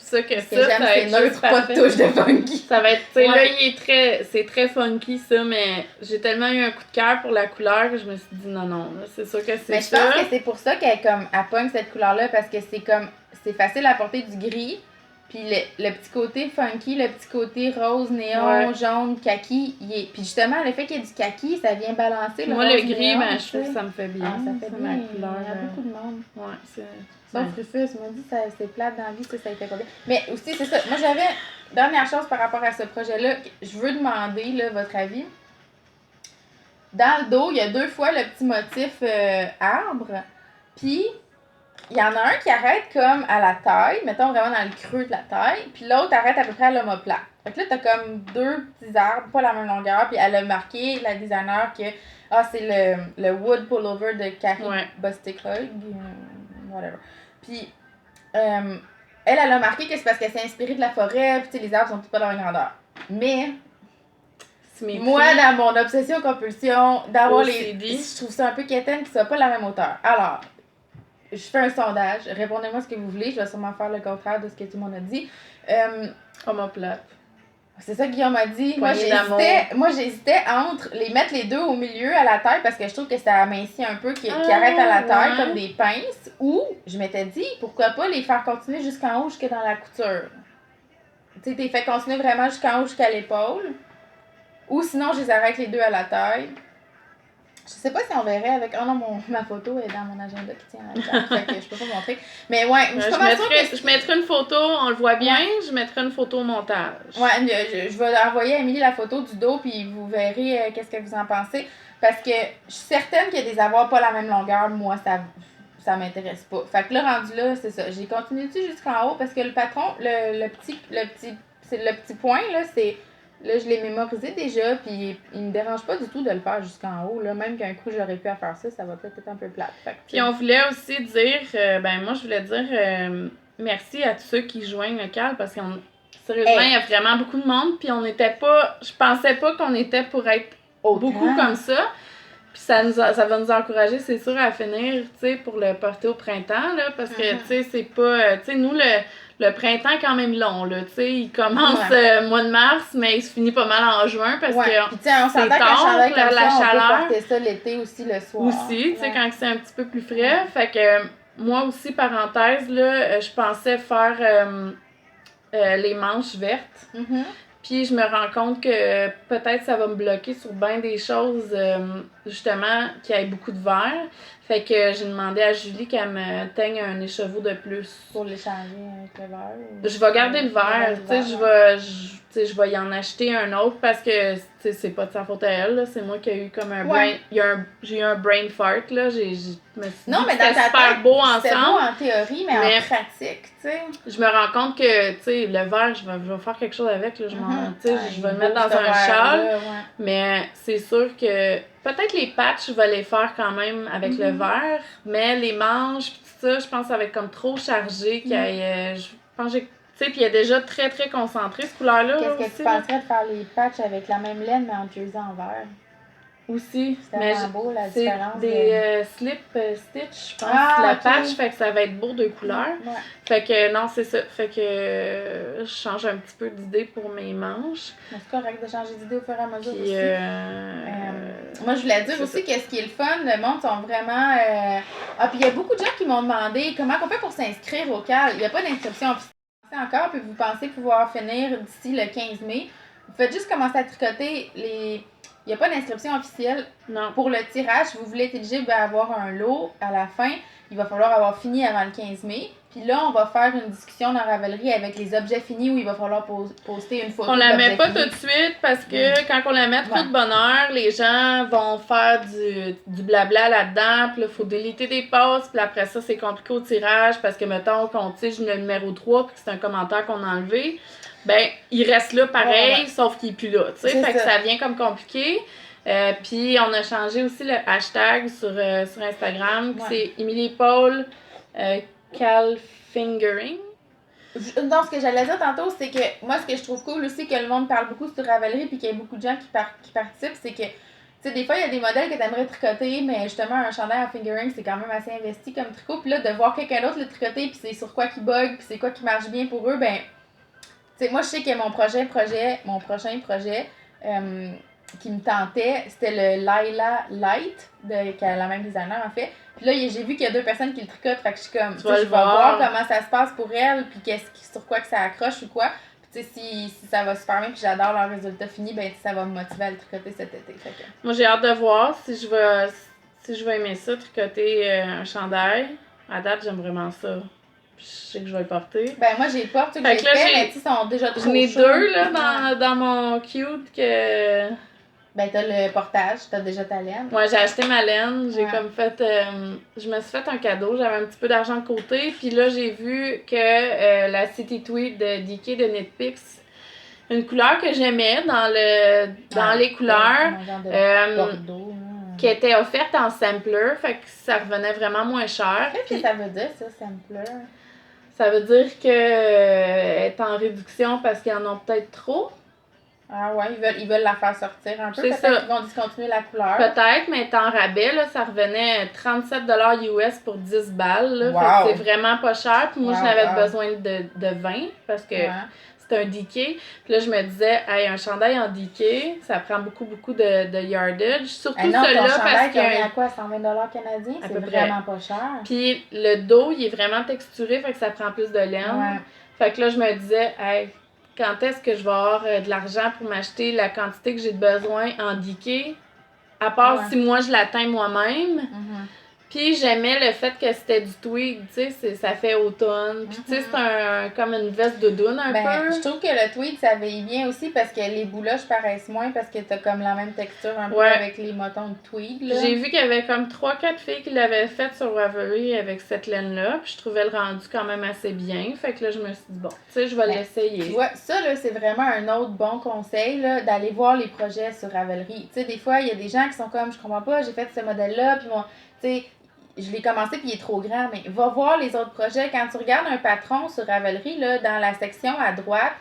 C'est ça que ça va être neutre, pas de touche de funky. Ça va être, tu sais, là, c'est très funky, ça, mais j'ai tellement eu un coup de cœur pour la couleur que je me suis dit non, c'est sûr que c'est ça. Mais je pense que c'est pour ça qu'elle pogne cette couleur-là, parce que c'est facile à porter du gris, puis le petit côté funky, le petit côté rose, néon, jaune, kaki, puis justement, le fait qu'il y ait du kaki, ça vient balancer le moi, rose, le gris, néon, ben, je trouve que ça me fait bien. Ah, ça fait bien. ma couleur. Il y a beaucoup de monde. Ouais, c'est... Sauf Rufus, il m'a dit que c'est plate dans la vie, ça été pas bien. Mais aussi, c'est ça. Moi, j'avais... Dernière chose par rapport à ce projet-là, je veux demander, là, votre avis. Dans le dos, il y a 2 fois le petit motif arbre. Puis, il y en a un qui arrête comme à la taille, mettons vraiment dans le creux de la taille. Puis l'autre arrête à peu près à l'omoplate. Fait que là, t'as comme 2 petits arbres, pas la même longueur. Puis elle a marqué, la designer, que c'est le wood pullover de Carrie Bosticog. Whatever. Puis, elle a marqué que c'est parce qu'elle s'est inspirée de la forêt, puis les arbres sont tous pas de la même grandeur. Mais, moi, dans mon obsession-compulsion, d'avoir je trouve ça un peu quétaine qu'ils soient pas de la même hauteur. Alors, je fais un sondage, répondez-moi ce que vous voulez, je vais sûrement faire le contraire de ce que tout le monde a dit. Omoplate. C'est ça que Guillaume m'a dit. Moi, j'hésitais entre mettre les deux au milieu à la taille parce que je trouve que ça amincit un peu, qui arrête à la taille comme des pinces. Ou, je m'étais dit, pourquoi pas les faire continuer jusqu'en haut, jusque dans la couture. Tu sais, t'es fait continuer vraiment jusqu'en haut, jusqu'à l'épaule. Ou sinon, je les arrête les deux à la taille. Je sais pas si on verrait avec... Oh non, ma photo est dans mon agenda qui tient à la table, fait que je peux pas montrer. Mais ouais, je mettrai une photo, on le voit bien, je mettrai une photo au montage. Ouais, je vais envoyer à Émilie la photo du dos, puis vous verrez qu'est-ce que vous en pensez. Parce que je suis certaine que des avoirs pas la même longueur, moi, ça m'intéresse pas. Fait que là, rendu là, c'est ça. J'ai continué dessus jusqu'en haut parce que le patron, le petit point, là, c'est... Là, je l'ai mémorisé déjà, puis il me dérange pas du tout de le faire jusqu'en haut. Là. Même qu'un coup, j'aurais pu à faire ça, ça va peut-être être un peu plate. Puis on voulait aussi dire, moi, je voulais dire merci à tous ceux qui joignent le CAL, parce que sérieusement, il y a vraiment beaucoup de monde, puis on n'était pas... Je pensais pas qu'on était pour être beaucoup comme ça. Puis ça va nous encourager, c'est sûr, à finir, tu sais, pour le porter au printemps, là, parce que, tu sais, c'est pas... tu sais, nous, le printemps est quand même long, là, tu sais, il commence mois de mars, mais il se finit pas mal en juin, parce que on s'entend que la chaleur, on peut porter ça l'été aussi, le soir. Aussi, tu sais, quand c'est un petit peu plus frais, fait que moi aussi, parenthèse, là, je pensais faire les manches vertes. Puis je me rends compte que peut-être ça va me bloquer sur bien des choses, justement, qui aient beaucoup de vert. Fait que j'ai demandé à Julie qu'elle me teigne un écheveau de plus. Pour l'échanger avec le vert? Je vais garder le vert, tu sais, tu sais, je vais y en acheter un autre parce que, tu sais, c'est pas de sa faute à elle, là. C'est moi qui ai eu comme un brain... J'ai eu un brain fart, là. Je me suis dit que c'était super beau ensemble. C'était beau en théorie, mais en pratique, tu sais. Je me rends compte que, tu sais, le verre, je vais faire quelque chose avec, là. Tu sais, je vais le mettre dans un châle. Là, mais c'est sûr que... Peut-être les patchs, je vais les faire quand même avec le verre, mais les manches, pis tout ça, je pense que ça va être comme trop chargé. Je pense que j'ai... Tu sais, puis il est déjà très, très concentré, cette couleur-là. Qu'est-ce que tu penserais de faire les patchs avec la même laine, mais en jersey en vert? Aussi. C'est tellement beau, la différence. C'est des slip stitch, je pense. La patch, fait que ça va être beau de couleurs. Ouais. Fait que non, c'est ça. Fait que je change un petit peu d'idée pour mes manches. Mais c'est correct de changer d'idée au fur et à mesure puis, aussi. Moi, je voulais dire aussi que ce qui est le fun, le monde sont vraiment... puis il y a beaucoup de gens qui m'ont demandé comment on fait pour s'inscrire au CAL. Il n'y a pas d'inscription officielle encore, puis vous pensez pouvoir finir d'ici le 15 mai. Vous faites juste commencer à tricoter les... Il n'y a pas d'inscription officielle. Non. Pour le tirage, si vous voulez être éligible à avoir un lot à la fin, il va falloir avoir fini avant le 15 mai. Puis là, on va faire une discussion dans Ravelry avec les objets finis où il va falloir poster une photo. On la met pas tout de suite parce que quand on la met trop de bonne heure, les gens vont faire du blabla là-dedans. Puis là, il faut déliter des passes. Puis après ça, c'est compliqué au tirage parce que, mettons, qu'on tige le numéro 3 puis que c'est un commentaire qu'on a enlevé. Ben, il reste là pareil, sauf qu'il est plus là, tu sais. Fait que ça devient comme compliqué. Puis on a changé aussi le hashtag sur Instagram. C'est Émilie Paul Calfingering. Non, ce que j'allais dire tantôt, c'est que moi, ce que je trouve cool aussi, que le monde parle beaucoup sur Ravelry puis qu'il y a beaucoup de gens qui participent, c'est que, tu sais, des fois, il y a des modèles que tu aimerais tricoter, mais justement, un chandail en fingering, c'est quand même assez investi comme tricot. Puis là, de voir quelqu'un d'autre le tricoter, puis c'est sur quoi qui bug, puis c'est quoi qui marche bien pour eux, ben... T'sais, moi, je sais que mon prochain projet qui me tentait, c'était le Lila Light, que la même designer en fait. Puis là, j'ai vu qu'il y a 2 personnes qui le tricotent, fait que je suis comme, je vais voir comment ça se passe pour elle, puis sur quoi que ça accroche ou quoi. Puis tu sais, si ça va super bien, puis j'adore leur résultat fini, ben ça va me motiver à le tricoter cet été. Fait que... Moi, j'ai hâte de voir si je vais aimer ça, tricoter un chandail. À date, j'aime vraiment ça. Je sais que je vais le porter. Ben moi j'ai pas, tu sais, que j'ai fait, mais tu sais, sont déjà trop chauds. J'en ai 2 là dans mon cute que... Ben t'as le portage, t'as déjà ta laine. Ouais, j'ai acheté ma laine, j'ai comme fait... je me suis fait un cadeau, j'avais un petit peu d'argent de côté, puis là j'ai vu que la City Tweed de DK de Knitpicks, une couleur que j'aimais dans les couleurs, Bordeaux, qui était offerte en sampler, fait que ça revenait vraiment moins cher. Qu'est-ce que ça veut dire ça, sampler? Ça veut dire que est en réduction parce qu'ils en ont peut-être trop. Ah ouais, ils veulent la faire sortir un peu. C'est peut-être qu'ils vont discontinuer la couleur. Peut-être, mais étant en rabais, là, ça revenait 37$ US pour 10 balles. Là, wow. Fait que c'est vraiment pas cher. Puis moi, je n'avais besoin de 20 parce que c'est un DK. Puis là, je me disais, hey, un chandail en DK, ça prend beaucoup de yardage. Surtout celui-là parce que... à quoi, 120$ canadiens? C'est vraiment pas cher. Puis le dos, il est vraiment texturé, fait que ça prend plus de laine. Ouais. Fait que là, je me disais, hey, quand est-ce que je vais avoir de l'argent pour m'acheter la quantité que j'ai besoin en DK, à part si moi je l'atteins moi-même. Puis j'aimais le fait que c'était du tweed, tu sais, ça fait automne. Puis tu sais, c'est comme une veste doudoune un peu. Je trouve que le tweed, ça veille bien aussi parce que les bouloches paraissent moins parce que t'as comme la même texture un peu avec les motons de tweed, là. J'ai vu qu'il y avait comme 3-4 filles qui l'avaient fait sur Ravelry avec cette laine-là. Puis je trouvais le rendu quand même assez bien. Fait que là, je me suis dit, bon, tu sais, je vais l'essayer. Tu vois, ça, là, c'est vraiment un autre bon conseil, là, d'aller voir les projets sur Ravelry. Tu sais, des fois, il y a des gens qui sont comme, je comprends pas, j'ai fait ce modèle-là, puis bon, tu sais, je l'ai commencé puis il est trop grand, mais va voir les autres projets. Quand tu regardes un patron sur Ravelry, là, dans la section à droite,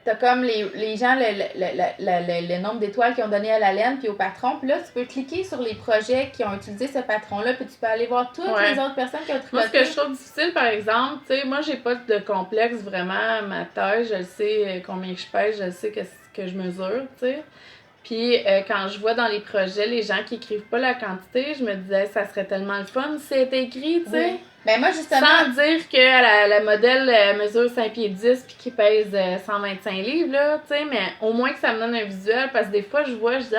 t'as comme les gens, le nombre d'étoiles qu'ils ont donné à la laine puis au patron. Puis là, tu peux cliquer sur les projets qui ont utilisé ce patron-là, puis tu peux aller voir toutes les autres personnes qui ont tricoté. Moi, ce que je trouve difficile, par exemple, tu sais, moi, j'ai pas de complexe vraiment à ma taille. Je sais combien je pèse, je sais que je mesure, tu sais. Puis quand je vois dans les projets les gens qui écrivent pas la quantité, je me disais ça serait tellement le fun si c'était écrit, tu sais. Oui. Ben moi justement sans dire que la modèle mesure 5 pieds 10 puis qui pèse 125 livres là, tu sais, mais au moins que ça me donne un visuel parce que des fois je vois je dis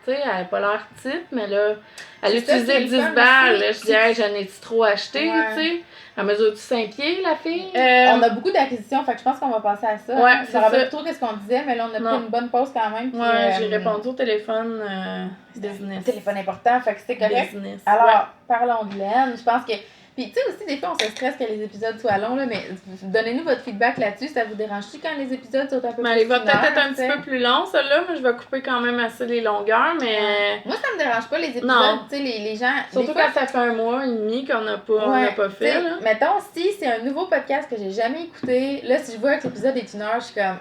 tu sais, elle a pas l'air petite mais là Elle C'est ça, utilisait c'est 10 le fun balles. aussi. Là, je disais, hey, j'en ai-tu trop acheté, Ouais. tu sais? Elle mesure-tu 5 pieds, la fille? On a beaucoup d'acquisitions, fait que je pense qu'on va passer à ça. Ouais, Je me rappelle plus trop ce qu'on disait, mais là, on a pris une bonne pause quand même. Puis, ouais, j'ai répondu au téléphone business. Téléphone important, fait que c'était correct. Business. Alors, parlons de Len. Je pense que. Puis, tu sais, aussi, des fois, on se stresse que les épisodes soient longs, là, mais donnez-nous votre feedback là-dessus. Ça vous dérange-tu quand les épisodes sont un peu plus Il va peut-être être un t'sais? petit peu plus long, ça là, mais je vais couper quand même assez les longueurs, mais... Ouais. Moi, ça me dérange pas, les épisodes, tu sais, les gens... Surtout fois, quand ça fait un mois et demi qu'on n'a pas fait, là. Mettons, si c'est un nouveau podcast que j'ai jamais écouté, là, si je vois que l'épisode est 1 heure, je suis comme...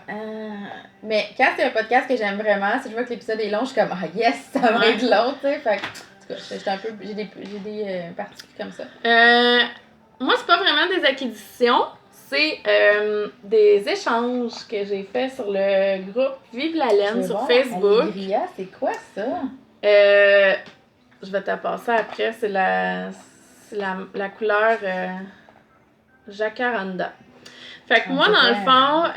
Mais quand c'est un podcast que j'aime vraiment, si je vois que l'épisode est long, je suis comme, ah yes, ça va être long, tu sais, fait j'ai des parties comme ça. Moi, c'est pas vraiment des acquisitions, c'est des échanges que j'ai fait sur le groupe Vive la laine sur Facebook. Allegria, c'est quoi ça? Je vais te passer après, c'est la couleur Jacaranda. Fait que moi, dans le fond,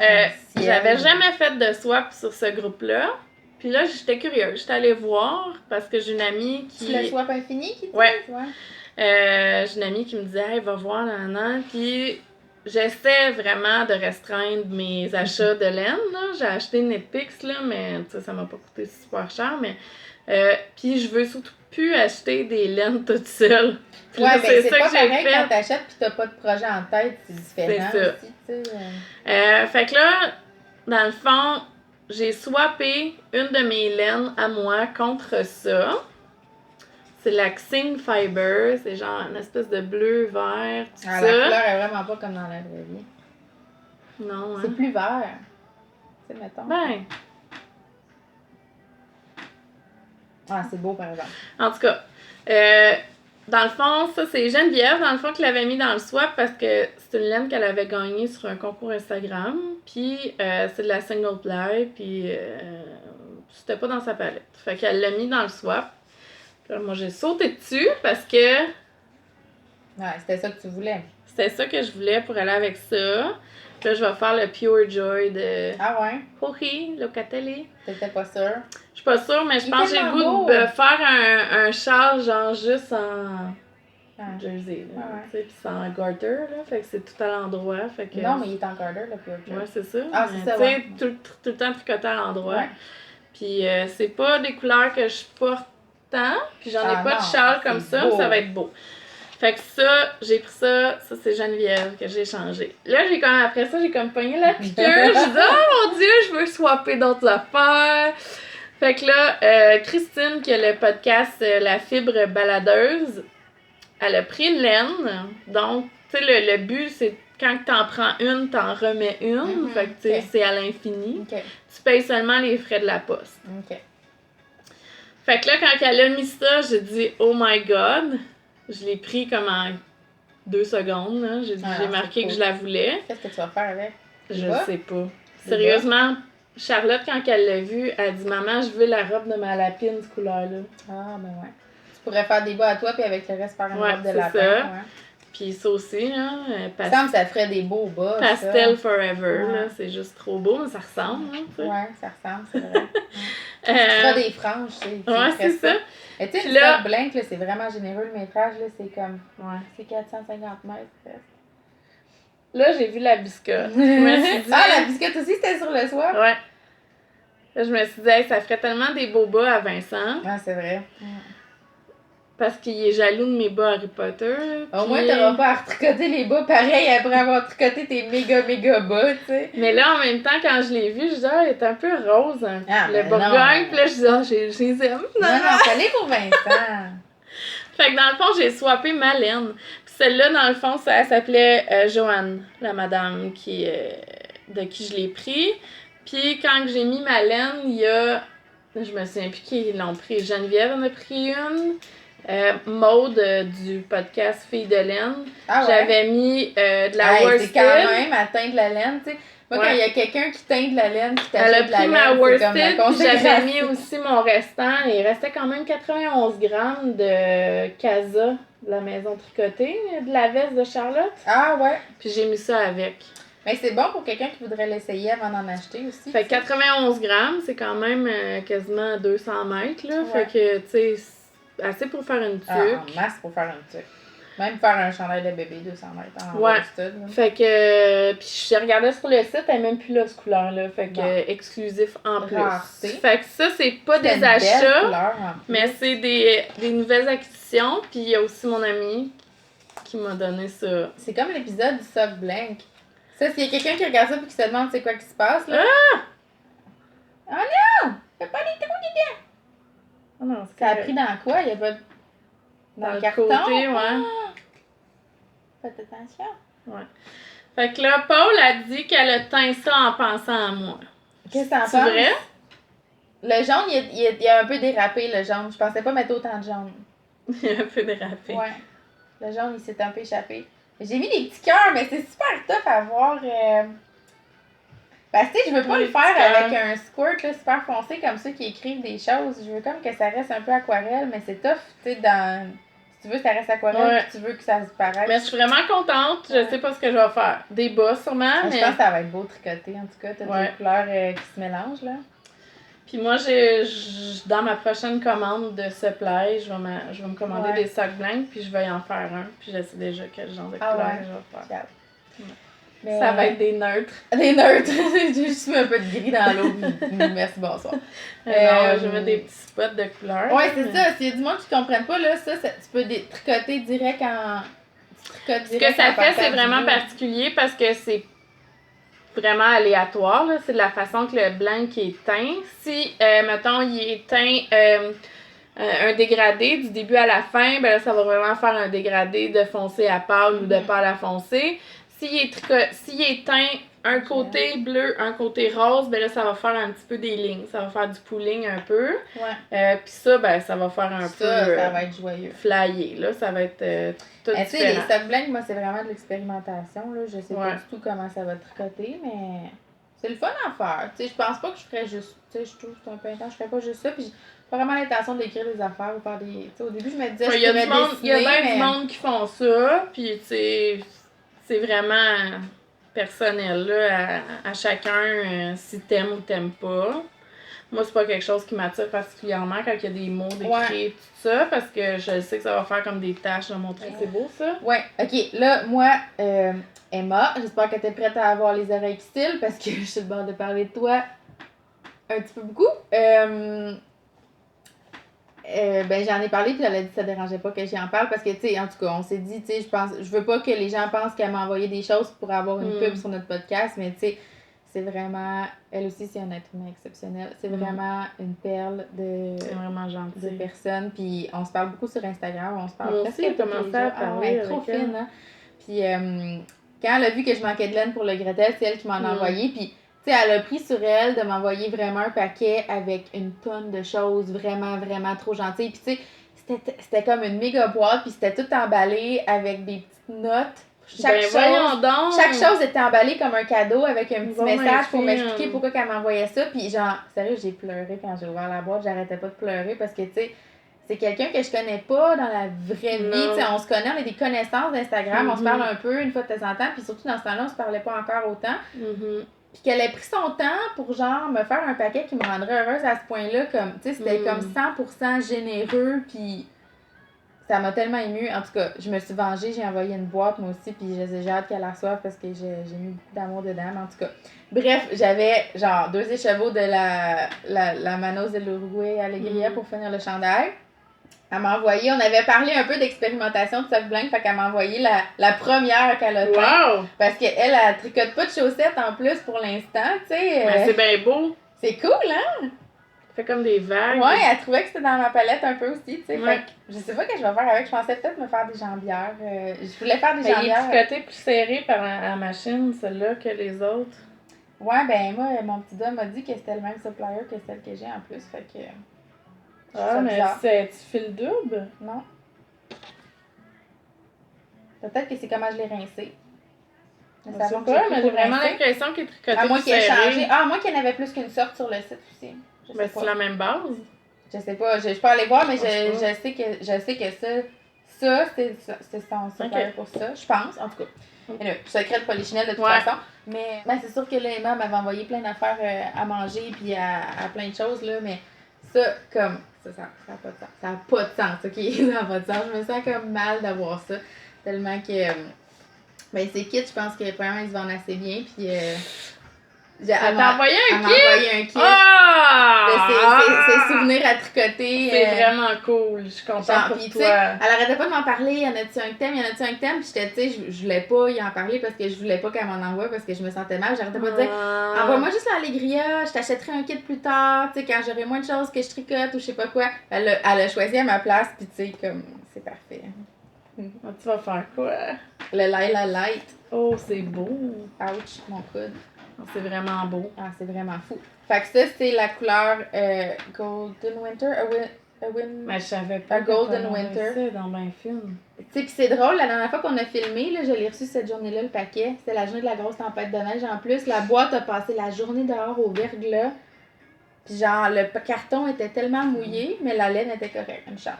j'avais jamais fait de swap sur ce groupe-là. Puis là, j'étais curieuse. J'étais allée voir parce que j'ai une amie qui... C'est le swap infini qui dit? Ouais. J'ai une amie qui me disait, hey, va voir, nan. Puis j'essaie vraiment de restreindre mes achats de laine. Là. J'ai acheté Netflix, là, mais ça m'a pas coûté super cher. Mais puis je veux surtout plus acheter des laines toutes seules. Ouais, là, mais c'est pas pareil quand t'achètes pis t'as pas de projet en tête, c'est différent c'est ça. aussi, tu sais. Fait que là, dans le fond, j'ai swappé une de mes laines à moi contre ça. C'est la Xing Fiber, c'est genre une espèce de bleu, vert, tout ça. La couleur est vraiment pas comme dans la vraie vie. Non, hein. C'est plus vert. Tu sais, mettons. Ben. Ah, c'est beau par exemple. En tout cas, dans le fond, ça c'est Geneviève, dans le fond, qui l'avait mis dans le swap parce que c'est une laine qu'elle avait gagnée sur un concours Instagram. Puis c'est de la single ply, puis c'était pas dans sa palette. Fait qu'elle l'a mis dans le swap. Puis moi j'ai sauté dessus parce que... Ouais, c'était ça que tu voulais. C'était ça que je voulais pour aller avec ça. Puis là, je vais faire le Pure Joy de... Ah ouais? Jorge Locatelli. T'étais pas sûre? Je suis pas sûre, mais je pense que j'ai le goût de faire un châle genre juste en jersey. Là, tu sais, puis c'est en garter, là. Fait que c'est tout à l'endroit. Fait que... Non, mais il est en garter, le Pure Joy. Ouais, c'est ça. Ah, c'est ça, ouais. Tu sais, tout le temps tricoté à l'endroit. Ouais. Puis c'est pas des couleurs que je porte tant. Puis j'en ai pas de châle comme ça, mais ça va être beau. Fait que ça, j'ai pris ça c'est Geneviève que j'ai changé. Là, après ça, j'ai comme pogné la piqûre. Je dis, oh mon Dieu, je veux swapper d'autres affaires. Fait que là, Christine, qui a le podcast La Fibre Baladeuse, elle a pris une laine. Donc, tu sais, le but, c'est quand t'en prends une, t'en remets une. Fait que, tu sais, c'est à l'infini. Tu payes seulement les frais de la poste. Fait que là, quand elle a mis ça, j'ai dit, oh my God. Je l'ai pris comme en 2 secondes. Là. J'ai marqué que je la voulais. Qu'est-ce que tu vas faire avec? Je sais pas. Sérieusement, Charlotte, quand elle l'a vue, elle dit « Maman, je veux la robe de ma lapine, cette couleur-là. » Ah, ben ouais. Tu pourrais faire des bas à toi, puis avec le reste, faire une robe de lapin. Ça. Puis ça aussi, là. Ça ferait des beaux bas. Pastel Forever, là. C'est juste trop beau, mais ça ressemble, hein, tu sais. Ouais, ça ressemble, c'est vrai. Tu feras des franges, tu sais. Ouais, c'est ça. Et tu sais, le stock blank, là, c'est vraiment généreux, le métrage, là, c'est comme... Ouais. C'est 450 mètres, presque. Là, j'ai vu la biscotte. La biscotte aussi, c'était sur le soir? Ouais. Là, je me suis dit, hey, ça ferait tellement des beaux bas à Vincent. Ah, c'est vrai. Parce qu'il est jaloux de mes bas Harry Potter. Au moins, t'auras pas à retricoter les bas pareil après avoir tricoté tes méga bas, tu sais. Mais là, en même temps, quand je l'ai vu, je dis, il est un peu rose. Hein. Le Bourgogne, puis là, je dis, je les aime. Non, fallait pour Vincent. Fait que dans le fond, j'ai swappé ma laine. Puis celle-là, dans le fond, elle s'appelait Joanne, la madame de qui je l'ai pris. Puis quand j'ai mis ma laine, il y a... Je me souviens plus qui l'ont pris. Geneviève en a pris une. Maude du podcast Filles de laine. Ah ouais? J'avais mis de la worsted. C'est quand même à teindre la laine, tu sais. Moi, quand il y a quelqu'un qui teint de la laine, qui t'achète de la laine, elle a pris ma worsted, puis j'avais mis aussi mon restant. Il restait quand même 91 grammes de Casa, de la maison tricotée, de la veste de Charlotte. Ah ouais? Puis j'ai mis ça avec. Mais c'est bon pour quelqu'un qui voudrait l'essayer avant d'en acheter aussi. Fait 91 grammes, c'est quand même quasiment 200 mètres, là. Ouais. Fait que, tu sais, assez pour faire une Ah, tuque. en masse pour faire un tuque. Même faire un chandail de bébé 200 mètres en Ouais. worsted, là. Fait que, puis je regardais sur le site, elle est même plus là, cette couleur-là. Fait que, Non. exclusif en plus. Rareté. Fait que ça, c'est pas C'est des une belle achats, couleur, en plus. mais c'est des nouvelles acquisitions. Puis il y a aussi mon ami qui m'a donné ça. C'est comme l'épisode du Sock Blank. Ça, s'il y a quelqu'un qui regarde ça et qui se demande c'est quoi qui se passe, là. Oh non! Fais pas les trous dedans! Oh non, Ça a pris dans quoi? Il y a pas... Dans le carton? côté, ouais. Ah! Faites attention. Ouais. Fait que là, Paul a dit qu'elle a teint ça en pensant à moi. Qu'est-ce que t'en penses? C'est vrai? Le jaune, il a un peu dérapé, le jaune. Je pensais pas mettre autant de jaune. Il a un peu dérapé. Ouais. Le jaune, il s'est un peu échappé. J'ai mis des petits cœurs, mais c'est super tough à voir. Parce que, tu sais, je veux pas Oui, le faire petits cœurs. avec un squirt là, super foncé comme ceux qui écrivent des choses. Je veux comme que ça reste un peu aquarelle, mais c'est tough, tu sais, dans... Si tu veux que ça reste aquarelle, Ouais. puis tu veux que ça se paraisse. Mais je suis vraiment contente. Je sais pas ce que je vais faire. Des bas, sûrement, mais... Je pense que ça va être beau tricoté, en tout cas. T'as Ouais. des couleurs qui se mélangent, là. Puis moi, dans ma prochaine commande de supply, je vais me commander Ouais. des sacs blancs, puis je vais y en faire un. Puis je sais déjà quel genre de Ah couleur ouais. je vais faire. Ciao. Ouais. Mais... Ça va être des neutres. Des neutres. J'ai juste mis un peu de gris dans l'eau. Merci, bonsoir. Non, je vais mettre des petits spots de couleur. Ouais, c'est ça. S'il y a du monde qui ne comprenne pas, là, ça, tu peux tricoter direct en... Ce que ça fait, c'est vraiment particulier parce que c'est vraiment aléatoire. Là. C'est de la façon que le blanc qui est teint. Si, mettons, il est teint un dégradé du début à la fin, ben là, ça va vraiment faire un dégradé de foncé à pâle ou de pâle à foncé. S'il est teint un côté bleu, un côté rose, ben là, ça va faire un petit peu des lignes. Ça va faire du pooling un peu. Ouais. Puis ça, ben, ça va faire un peu... Ça va être joyeux. Flyé, là. Ça va être tout tu sais, les sock blancs, moi, c'est vraiment de l'expérimentation, là. Je sais pas Ouais. du tout comment ça va tricoter, mais c'est le fun à faire. Tu sais, je pense pas que je ferais juste... Tu sais, je trouve que c'est un peu intense, je ferais pas juste ça, puis j'ai pas vraiment l'intention d'écrire des affaires ou faire des... Tu sais, au début, je me disais, Il y a je pourrais dessiner, bien du monde qui font ça, puis tu sais, c'est vraiment personnel, là, à chacun, si t'aimes ou t'aimes pas. Moi, c'est pas quelque chose qui m'attire particulièrement quand il y a des mots décrits et tout ça, parce que je sais que ça va faire comme des taches de montrer que c'est beau, ça. Ouais, ok. Là, moi, Emma, j'espère que t'es prête à avoir les oreilles qui stylent, parce que je suis le bord de parler de toi un petit peu beaucoup. Ben, j'en ai parlé, puis elle a dit que ça dérangeait pas que j'y en parle, parce que, tu sais, en tout cas, on s'est dit, tu sais, je veux pas que les gens pensent qu'elle m'a envoyé des choses pour avoir une pub sur notre podcast, mais tu sais, c'est vraiment, elle aussi, c'est un être humain exceptionnel. C'est vraiment une perle C'est vraiment gentil. de personnes, puis on se parle beaucoup sur Instagram, on se parle Moi presque aussi, tous commencé les jours. à parler trop avec elle. fine, hein. Puis quand elle a vu que je manquais de laine pour le Gretel, c'est elle qui m'en a envoyé, puis tu sais, elle a pris sur elle de m'envoyer vraiment un paquet avec une tonne de choses vraiment, vraiment trop gentilles. Puis tu sais, c'était comme une méga boîte, puis c'était tout emballé avec des petites notes. Chaque chose était emballée comme un cadeau avec un petit message pour m'expliquer pourquoi elle m'envoyait ça. Puis genre, sérieux, j'ai pleuré quand j'ai ouvert la boîte. J'arrêtais pas de pleurer parce que, tu sais, c'est quelqu'un que je connais pas dans la vraie vie. T'sais, on se connaît, on a des connaissances d'Instagram, on se parle un peu une fois de temps en temps. Puis surtout, dans ce temps-là, on se parlait pas encore autant. Puis qu'elle ait pris son temps pour, genre, me faire un paquet qui me rendrait heureuse à ce point-là. Comme, tu sais, c'était comme 100% généreux, puis ça m'a tellement émue. En tout cas, je me suis vengée, j'ai envoyé une boîte, moi aussi, puis j'ai hâte qu'elle la reçoive parce que j'ai mis beaucoup d'amour dedans. Mais en tout cas, bref, j'avais, genre, 2 écheveaux de la Manos de l'Uruguay Alegria pour finir le chandail. Elle m'a envoyé, on avait parlé un peu d'expérimentation de sock blanc, fait qu'elle m'a envoyé la première qu'elle a faite. Wow! Parce qu'elle, elle tricote pas de chaussettes en plus pour l'instant, tu sais. Mais c'est bien beau. C'est cool, hein? Fait comme des vagues. Ouais, elle trouvait que c'était dans ma palette un peu aussi, tu sais. Ouais. Fait que je sais pas ce que je vais faire avec. Je pensais peut-être me faire des jambières. Je voulais faire des Mais il jambières. est tricoté plus serré par la machine, celle-là, que les autres. Ouais, ben moi, mon petit doigt m'a dit que c'était le même supplier que celle que j'ai en plus, fait que... Ah, mais tu files double? Non. Peut-être que c'est comment je l'ai rincé. Je sais pas, mais j'ai vraiment l'impression qu'il est tricoté à moins plus qu'il ait serré. changé. Ah, à moins qu'il y en avait plus qu'une sorte sur le site aussi. Je sais Mais pas. c'est la même base. Je sais pas, je peux aller voir, mais je sais que ça c'est son supplier pour ça, je pense, en tout cas. Secret de Polichinelle de toute façon. Mais ben, c'est sûr que là, Emma m'avait envoyé plein d'affaires à manger puis à plein de choses, là, mais ça, comme, ça n'a pas de sens. Ça n'a pas de sens, ok? Ça n'a pas de sens. Je me sens comme mal d'avoir ça. Tellement que. Ben, ces kits, je pense que premièrement, ils se vendent assez bien. Puis. Elle t'a envoyé un Elle m'a kit? envoyé un kit. Ah! C'est souvenirs à tricoter. C'est vraiment cool. Je suis contente pour pis, toi. Elle arrêtait pas de m'en parler. Y en a-tu un thème? Y en a-tu un thème? Puis j'étais, tu sais, je voulais pas y en parler parce que je voulais pas qu'elle m'en envoie parce que je me sentais mal. J'arrêtais pas de dire, envoie-moi juste l'Allegria, je t'achèterai un kit plus tard, tu sais, quand j'aurai moins de choses que je tricote ou je sais pas quoi. Elle a choisi à ma place, puis tu sais, comme, c'est parfait. Ah, tu vas faire quoi? Le Lila Light. Oh, c'est beau. Ouch, mon coude. Oh, c'est vraiment beau. Ah, c'est vraiment fou. Fait que ça, c'est la couleur Golden Winter. Mais je savais pas. A Golden Winter. C'est dans ben film. Tu sais, pis c'est drôle, la dernière fois qu'on a filmé, là, je l'ai reçu cette journée-là, le paquet. C'était la journée de la grosse tempête de neige en plus. La boîte a passé la journée dehors au verglas. Puis genre, le carton était tellement mouillé, mais la laine était correcte. Une chance.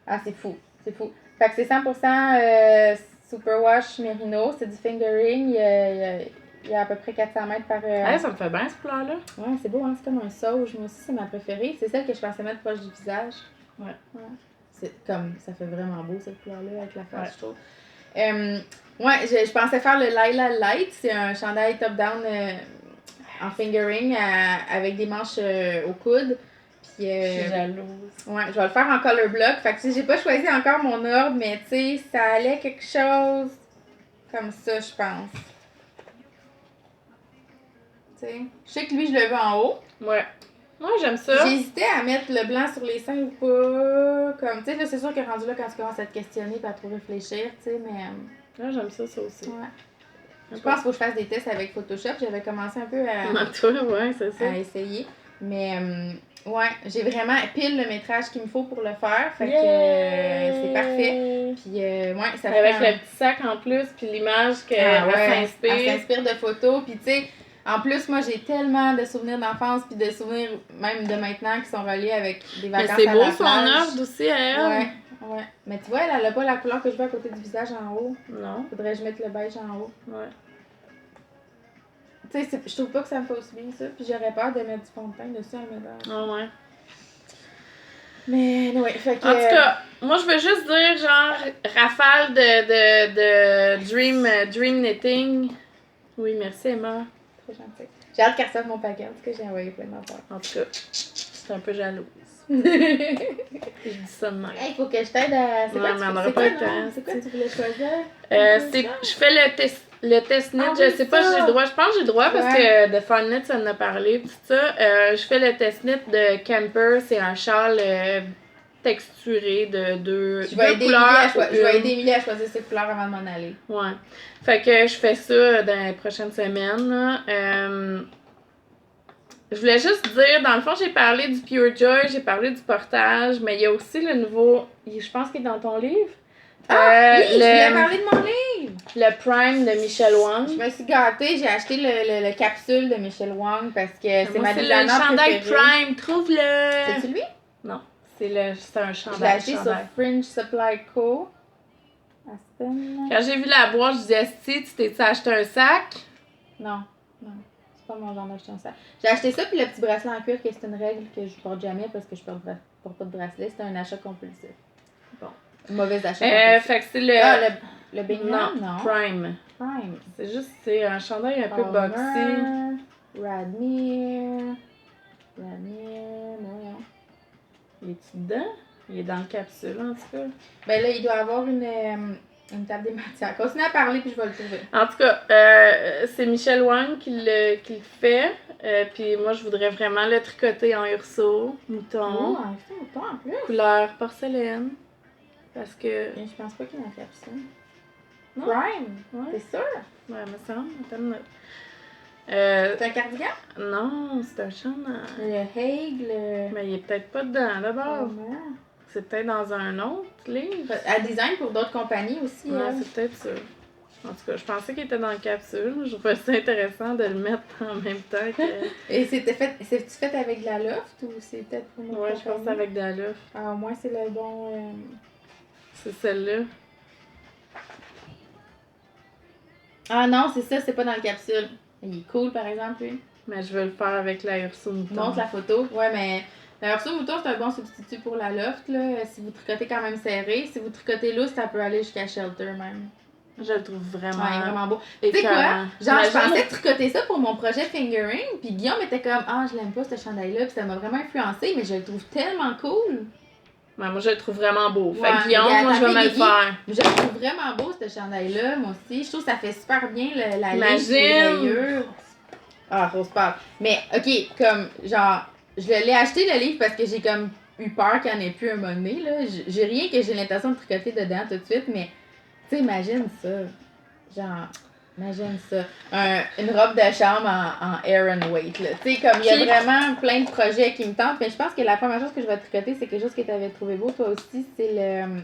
Ah, c'est fou. C'est fou. Fait que c'est 100% Superwash Merino. C'est du fingering. Il y a à peu près 400 mètres par... Ouais, ça me fait bien, ce couleur-là. Ouais, c'est beau, hein? C'est comme un sauge. Moi aussi, c'est ma préférée. C'est celle que je pensais mettre proche du visage. Ouais. C'est comme... Ça fait vraiment beau, cette couleur-là, avec la face, Ouais. je trouve. Ouais, je pensais faire le Lila Light. C'est un chandail top-down en fingering avec des manches au coude. Puis, Je suis jalouse. Ouais, je vais le faire en color block. Fait que, tu sais, j'ai pas choisi encore mon ordre, mais tu sais, ça allait quelque chose comme ça, je pense. Tu sais, je sais que lui, je le veux en haut. Ouais. Moi, j'aime ça. J'hésitais à mettre le blanc sur les seins ou pas. Comme, tu sais, là, c'est sûr que rendu là, quand tu commences à te questionner et à trop réfléchir, tu sais, mais. Là, j'aime ça aussi. Ouais. Je pense qu'il faut que je fasse des tests avec Photoshop. J'avais commencé un peu Toi, ouais, c'est ça. à essayer. Mais, ouais, j'ai vraiment pile le métrage qu'il me faut pour le faire. Fait que c'est parfait. Puis, ouais, ça fait. Avec le petit sac en plus, puis l'image qu'elle s'inspire. Elle s'inspire de photos. Puis, tu sais, en plus, moi, j'ai tellement de souvenirs d'enfance, puis de souvenirs même de maintenant qui sont reliés avec des vacances. Mais c'est beau à la son plage. œuvre aussi à elle. Ouais. Mais tu vois, elle a pas la couleur que je veux à côté du visage en haut. Non. Faudrait que je mette le beige en haut. Ouais. Tu sais, je trouve pas que ça me fasse bien ça. Puis j'aurais peur de mettre du fond de teint dessus à mes dents. Ah ouais. Mais ouais, fait que. En tout cas, moi je veux juste dire genre rafale de Dream Knitting. Oui, merci Emma. Trop gentil. J'ai hâte qu'elle reçoive mon paquet. En tout cas, j'ai envoyé plein d'affaires. En tout cas, c'est un peu jalouse. Je dis ça de même. Hey, faut que je t'aide à. C'est Ouais, mais on n'aura pas le temps. C'est quoi tu voulais choisir? Je fais le test knit. Ah, Je oui, sais pas si j'ai le droit. Je pense que j'ai le droit parce que de Fun Knit, ça en a parlé. Tout ça. Je fais le test knit de Camper. C'est un châle texturé de deux couleurs. Je vais aider Émilie à choisir ses couleurs avant de m'en aller. Ouais. Fait que je fais ça dans les prochaines semaines. Là. Je voulais juste dire, dans le fond, j'ai parlé du Pure Joy, j'ai parlé du portage, mais il y a aussi le nouveau, je pense qu'il est dans ton livre. Oui, je voulais parler de mon livre! Le Prime de Michelle Wang. Je me suis gâtée, j'ai acheté le capsule de Michelle Wang parce que c'est ma c'est le designer chandail préférée. Prime, trouve-le! C'est-tu lui? Non, c'est un chandail. Je l'ai acheté sur Fringe Supply Co. Aspen. Quand j'ai vu la boîte, je disais, si tu t'es acheté un sac? Non. C'est pas mon genre d'acheter un sac. J'ai acheté ça puis le petit bracelet en cuir, que c'est une règle que je porte jamais parce que je porte pas de bracelet. C'était un achat compulsif. Bon. Mauvais achat compulsif. Fait que c'est le... Ah, le Bingham? Non. Prime. Prime. C'est juste, c'est un chandail un peu boxy. Radmere, non. Il est-tu dedans? Il est dans le capsule, en tout cas. Ben là, il doit avoir une table des matières. Continue à parler puis je vais le trouver. En tout cas, c'est Michelle Wang qui le fait. Puis moi, je voudrais vraiment le tricoter en urso, mouton, En plus. couleur porcelaine. Parce que... Je pense pas qu'il y a un capsule. Non? Prime? Ouais. T'es sûr? Ouais, me semble. Attends une minute. C'est un cardigan? Non, c'est un chandail. Le Hague, Mais il est peut-être pas dedans, d'abord. Oh, C'est peut-être dans un autre livre. à design pour d'autres compagnies aussi. Ouais, c'est peut-être ça. En tout cas, je pensais qu'il était dans la capsule. Je trouvais ça intéressant de le mettre en même temps que... Et c'est-tu fait avec de la loft ou c'est peut-être pour une autre Ouais, je pense compagnie? avec de la luff. Ah, au moins c'est le bon... C'est celle-là. Ah non, c'est ça, c'est pas dans la capsule. Il est cool par exemple, lui. Mais je veux le faire avec la Urso Mouton. Montre la photo. Ouais, mais D'ailleurs, ça, mouton, c'est un bon substitut pour la loft, là. Si vous tricotez quand même serré. Si vous tricotez loose, ça peut aller jusqu'à shelter, même. Je le trouve vraiment. Ouais, vraiment beau. Tu sais quoi? Genre, je pensais tricoter ça pour mon projet fingering, puis Guillaume était comme, ah, je l'aime pas, ce chandail-là, puis ça m'a vraiment influencé, mais je le trouve tellement cool. Ouais, moi, je le trouve vraiment beau. Ouais, fait que Guillaume, moi, je vais me le faire. Je le trouve vraiment beau, ce chandail-là, moi aussi. Je trouve que ça fait super bien la Imagine. rayure. Ah, rose pâle. Mais, ok, comme, genre, je l'ai acheté le livre parce que j'ai comme eu peur qu'il n'y en ait plus un moment donné, là. J'ai rien que j'ai l'intention de tricoter dedans tout de suite, mais, tu sais, imagine ça. Genre, imagine ça. Une robe de chambre en air and weight, là. Tu sais, comme, il y a vraiment plein de projets qui me tentent, mais je pense que la première chose que je vais tricoter, c'est quelque chose que tu avais trouvé beau, toi aussi, c'est le...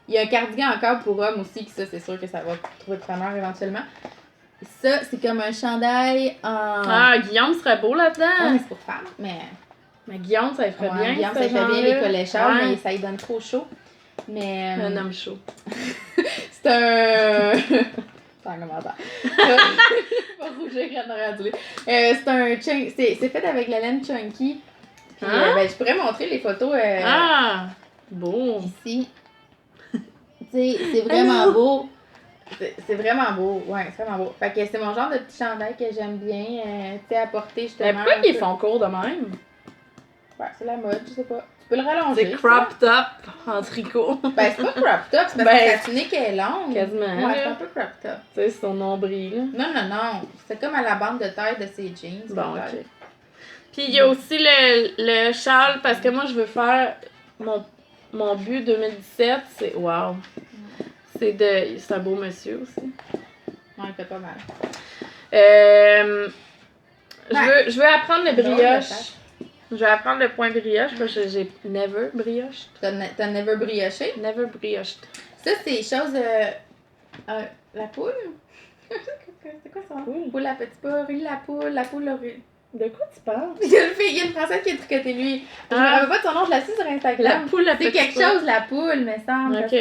Il y a un cardigan encore pour homme aussi, que ça, c'est sûr que ça va trouver preneur éventuellement. Ça, c'est comme un chandail en... Ah, Guillaume serait beau là-dedans. Ouais, mais c'est pour femme, mais... Mais Guillaume, ça lui ferait bien. Guillaume, ça lui ferait bien les collets chauds, mais ça lui donne trop chaud. Mais... Un homme chaud. C'est un... C'est un commentaire. Pas rougir quand on aurait dû. C'est un chunk... C'est fait avec la laine chunky. Puis, ben, je pourrais montrer les photos ah! Beau! Ici. Tu sais, c'est vraiment beau. C'est vraiment beau, ouais, c'est vraiment beau. Fait que c'est mon genre de petit chandail que j'aime bien, tu sais, à porter justement. Mais pourquoi ils font court de même? Ouais, c'est la mode, je sais pas. Tu peux le rallonger. C'est crop top en tricot. Ben, c'est pas crop top, c'est parce que la tunique est longue. Quasiment. Ouais, c'est un peu crop top. Tu sais, c'est son nombril. Non. C'est comme à la bande de taille de ses jeans. Bon, ok. Puis il y a aussi le châle, parce que moi, je veux faire mon but 2017, c'est. Wow! C'est un beau monsieur aussi. Ouais, il fait pas mal. Je veux apprendre le brioche. Je vais apprendre le point brioche parce que j'ai never brioche. T'as never brioché? Never brioche. Ça, c'est chose. La poule? C'est quoi ça? Poule à petit porc, la poule au De quoi tu parles? Il y a une Française qui a tricoté lui. Je me rappelle pas de son nom, je l'ai su sur Instagram. La poule à petit porc. C'est quelque chose, la poule, me semble. Ok.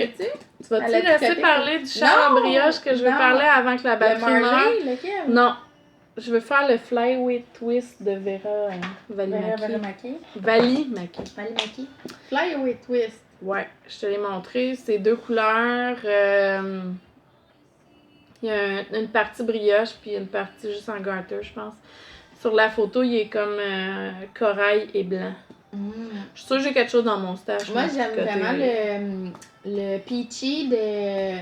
Tu vas-tu laisser parler du châle en brioche que je veux parler avant que la batterie meure? Lequel? Non. Je veux faire le Flyway Twist de Vera Valimaki. Valimaki. Flyaway Twist. Ouais, je te l'ai montré. C'est 2 couleurs. Il y a une partie brioche puis une partie juste en garter, je pense. Sur la photo, il est comme corail et blanc. Je suis sûre que j'ai quelque chose dans mon stage. Moi, j'aime vraiment le peachy de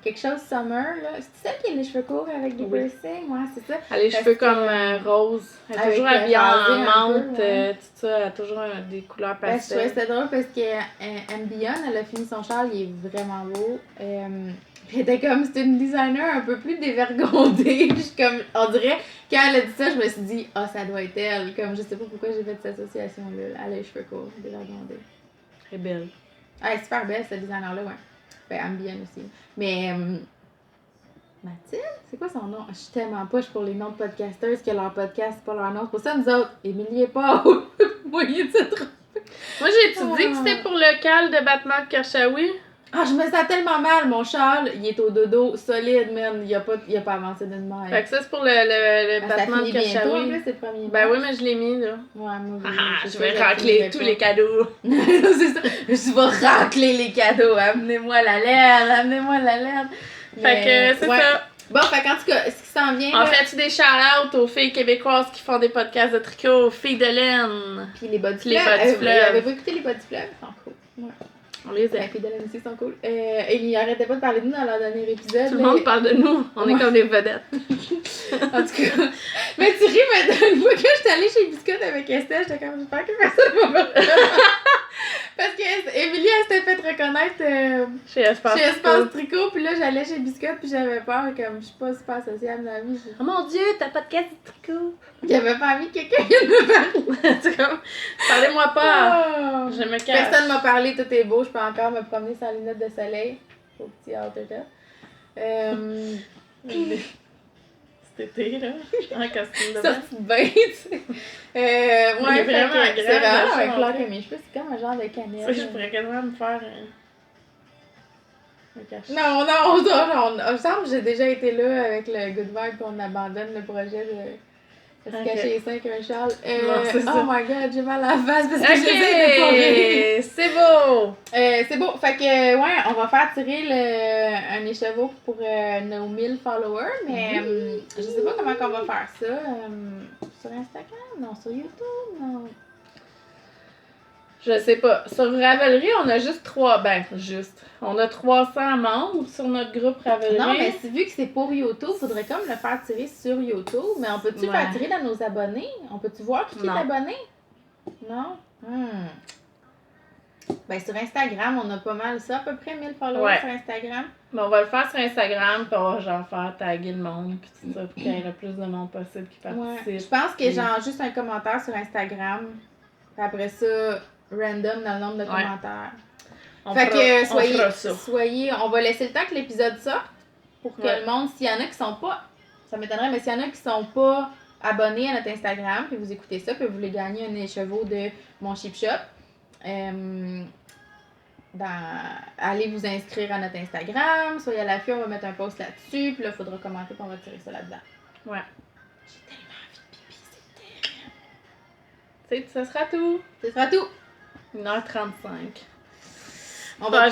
quelque chose summer. Là. C'est celle qui a les cheveux courts avec des piercings? Ouais, c'est ça. Elle a les cheveux comme rose. Elle est toujours habillée en menthe. Tout ça, elle a toujours des couleurs pastel. Je trouvais ça drôle parce que Ambion, elle a fini son châle, il est vraiment beau. Elle était comme, c'était une designer un peu plus dévergondée. Comme, on dirait, quand elle a dit ça, je me suis dit, ah, ça doit être elle. Comme, je sais pas pourquoi j'ai fait cette association-là. Elle a les cheveux courts, dévergondée. Très belle. Elle est super belle, cette designer-là, ouais. Ben, Ambien aussi. Mais, Mathilde, c'est quoi son nom? Je suis tellement poche pour les noms de podcasters que leur podcast, c'est pas leur nom. C'est pour ça, nous autres, Émilie et Paul, vous voyez de se tromper. Moi, j'ai-tu dit que c'était pour le cal de Batman de Kershawi? Ah, je me sens tellement mal, mon Charles, il est au dodo, solide, man, il a pas avancé d'une main. Fait que ça, c'est pour le Batman de Kershawi. C'est le premier ben oui, mais je l'ai mis, là. Ouais, moi, je vais racler tous les cadeaux. C'est ça, je vais racler les cadeaux, amenez-moi la laine. Fait que c'est ça. Bon, fait qu'en tout cas, ce qui s'en vient. On fait-tu des shout-outs aux filles québécoises qui font des podcasts de tricot, aux filles de laine? Puis les bas du fleuve. Avez-vous écouté les bas du fleuve? C'est cool. Ouais. On les aime. Les filles de laine aussi sont cool. Et ils arrêtaient pas de parler de nous dans leur dernier épisode. Tout le monde parle de nous. On est comme des vedettes. En tout cas. Mais tu ris, mais une fois que j'étais allée chez Biscotte avec Estelle, j'étais comme, j'espère que personne va me reconnaître. Parce que Émilie, elle s'était fait reconnaître chez Espace Tricot, puis là, j'allais chez Biscotte, puis j'avais peur, comme je suis pas super sociable dans la vie. Oh mon Dieu, t'as pas de podcast de tricot. J'avais pas envie que quelqu'un vienne me parler. C'est comme, parlez-moi pas. Oh. Je me cache. Personne m'a parlé, tout est beau, je peux encore me promener sans lunettes de soleil. Au petit outer Cet été, là, en costume de bain. Sortie de bain, tu sais. Ouais, vraiment agréable. C'est vraiment clair que mes cheveux, c'est comme un genre de cannelle. Je pourrais quasiment me faire un cachet. Non, il me semble que j'ai déjà été là avec le Good Vibe qu'on abandonne le projet de... Elle se Ok. cachait les seins avec un châle. Non, c'est ça. Oh my god, j'ai mal à la face parce que j'essaie de pas rire. Ok, c'est beau! C'est beau. Fait que, ouais, on va faire tirer un écheveau pour nos 1000 followers, mais je sais pas comment qu'on va faire ça. Sur Instagram? Non, sur YouTube? Non. Je sais pas. Sur Ravelry, on a juste 3. Ben, juste. On a 300 membres sur notre groupe Ravelry. Non, mais vu que c'est pour YouTube, faudrait comme le faire tirer sur YouTube. Mais on peut-tu Ouais. faire tirer dans nos abonnés? On peut-tu voir qui est Non. abonné? Non? Ben, sur Instagram, on a pas mal ça, à peu près 1000 followers Ouais. sur Instagram. Mais on va le faire sur Instagram, puis on va genre faire taguer le monde, puis tout ça, pour qu'il y ait le plus de monde possible qui participe. Ouais. Je pense que genre juste un commentaire sur Instagram, puis après ça, random dans le nombre de Ouais. commentaires. On Fait fera- que on fera ça. on va laisser le temps que l'épisode sorte pour que Ouais. le monde, s'il y en a qui sont pas, ça m'étonnerait, mais s'il y en a qui sont pas abonnés à notre Instagram, puis vous écoutez ça, puis vous voulez gagner un écheveau de mon Cheap Shop, allez vous inscrire à notre Instagram, soyez à l'affût, on va mettre un post là-dessus, puis là, il faudra commenter, puis on va tirer ça là-dedans. Ouais. J'ai tellement envie de pipi, c'est terrible. Ça sera tout. Ce sera tout. 1h35. On va Ah,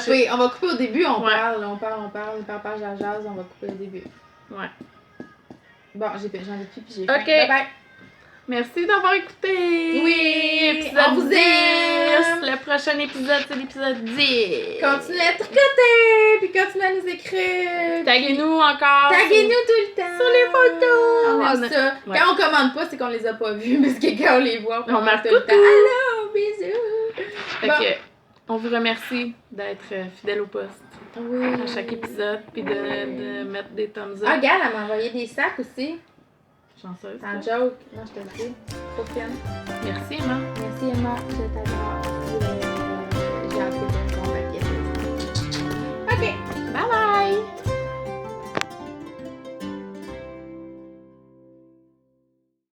couper au début, on Ouais. parle, jase, on va couper au début. Ouais. Bon, j'ai envie de pipi, j'ai Ok. faim. Bye bye. Merci d'avoir écouté! Oui, Épisode on vous 10. aime. Le prochain épisode, c'est l'épisode 10! Continuez à tricoter, puis continuez à nous écrire. Taguez-nous encore! Taguez-nous tout le temps. Sur les photos. On aime On a- ça. Ouais. Quand on commande pas, c'est qu'on les a pas vus, parce que quand on les voit, On marque tout le tout. temps. Allô, bisous. Fait Bon. que, on vous remercie d'être fidèle au poste Oui. à chaque épisode, puis de mettre des thumbs Ah, up. regarde, elle m'a envoyé des sacs aussi. Chanceuse. C'est un joke. Non, je te le dis. Trop fine. Merci, Emma. Merci Emma, je t'adore. J'ai hâte que tu ton papier.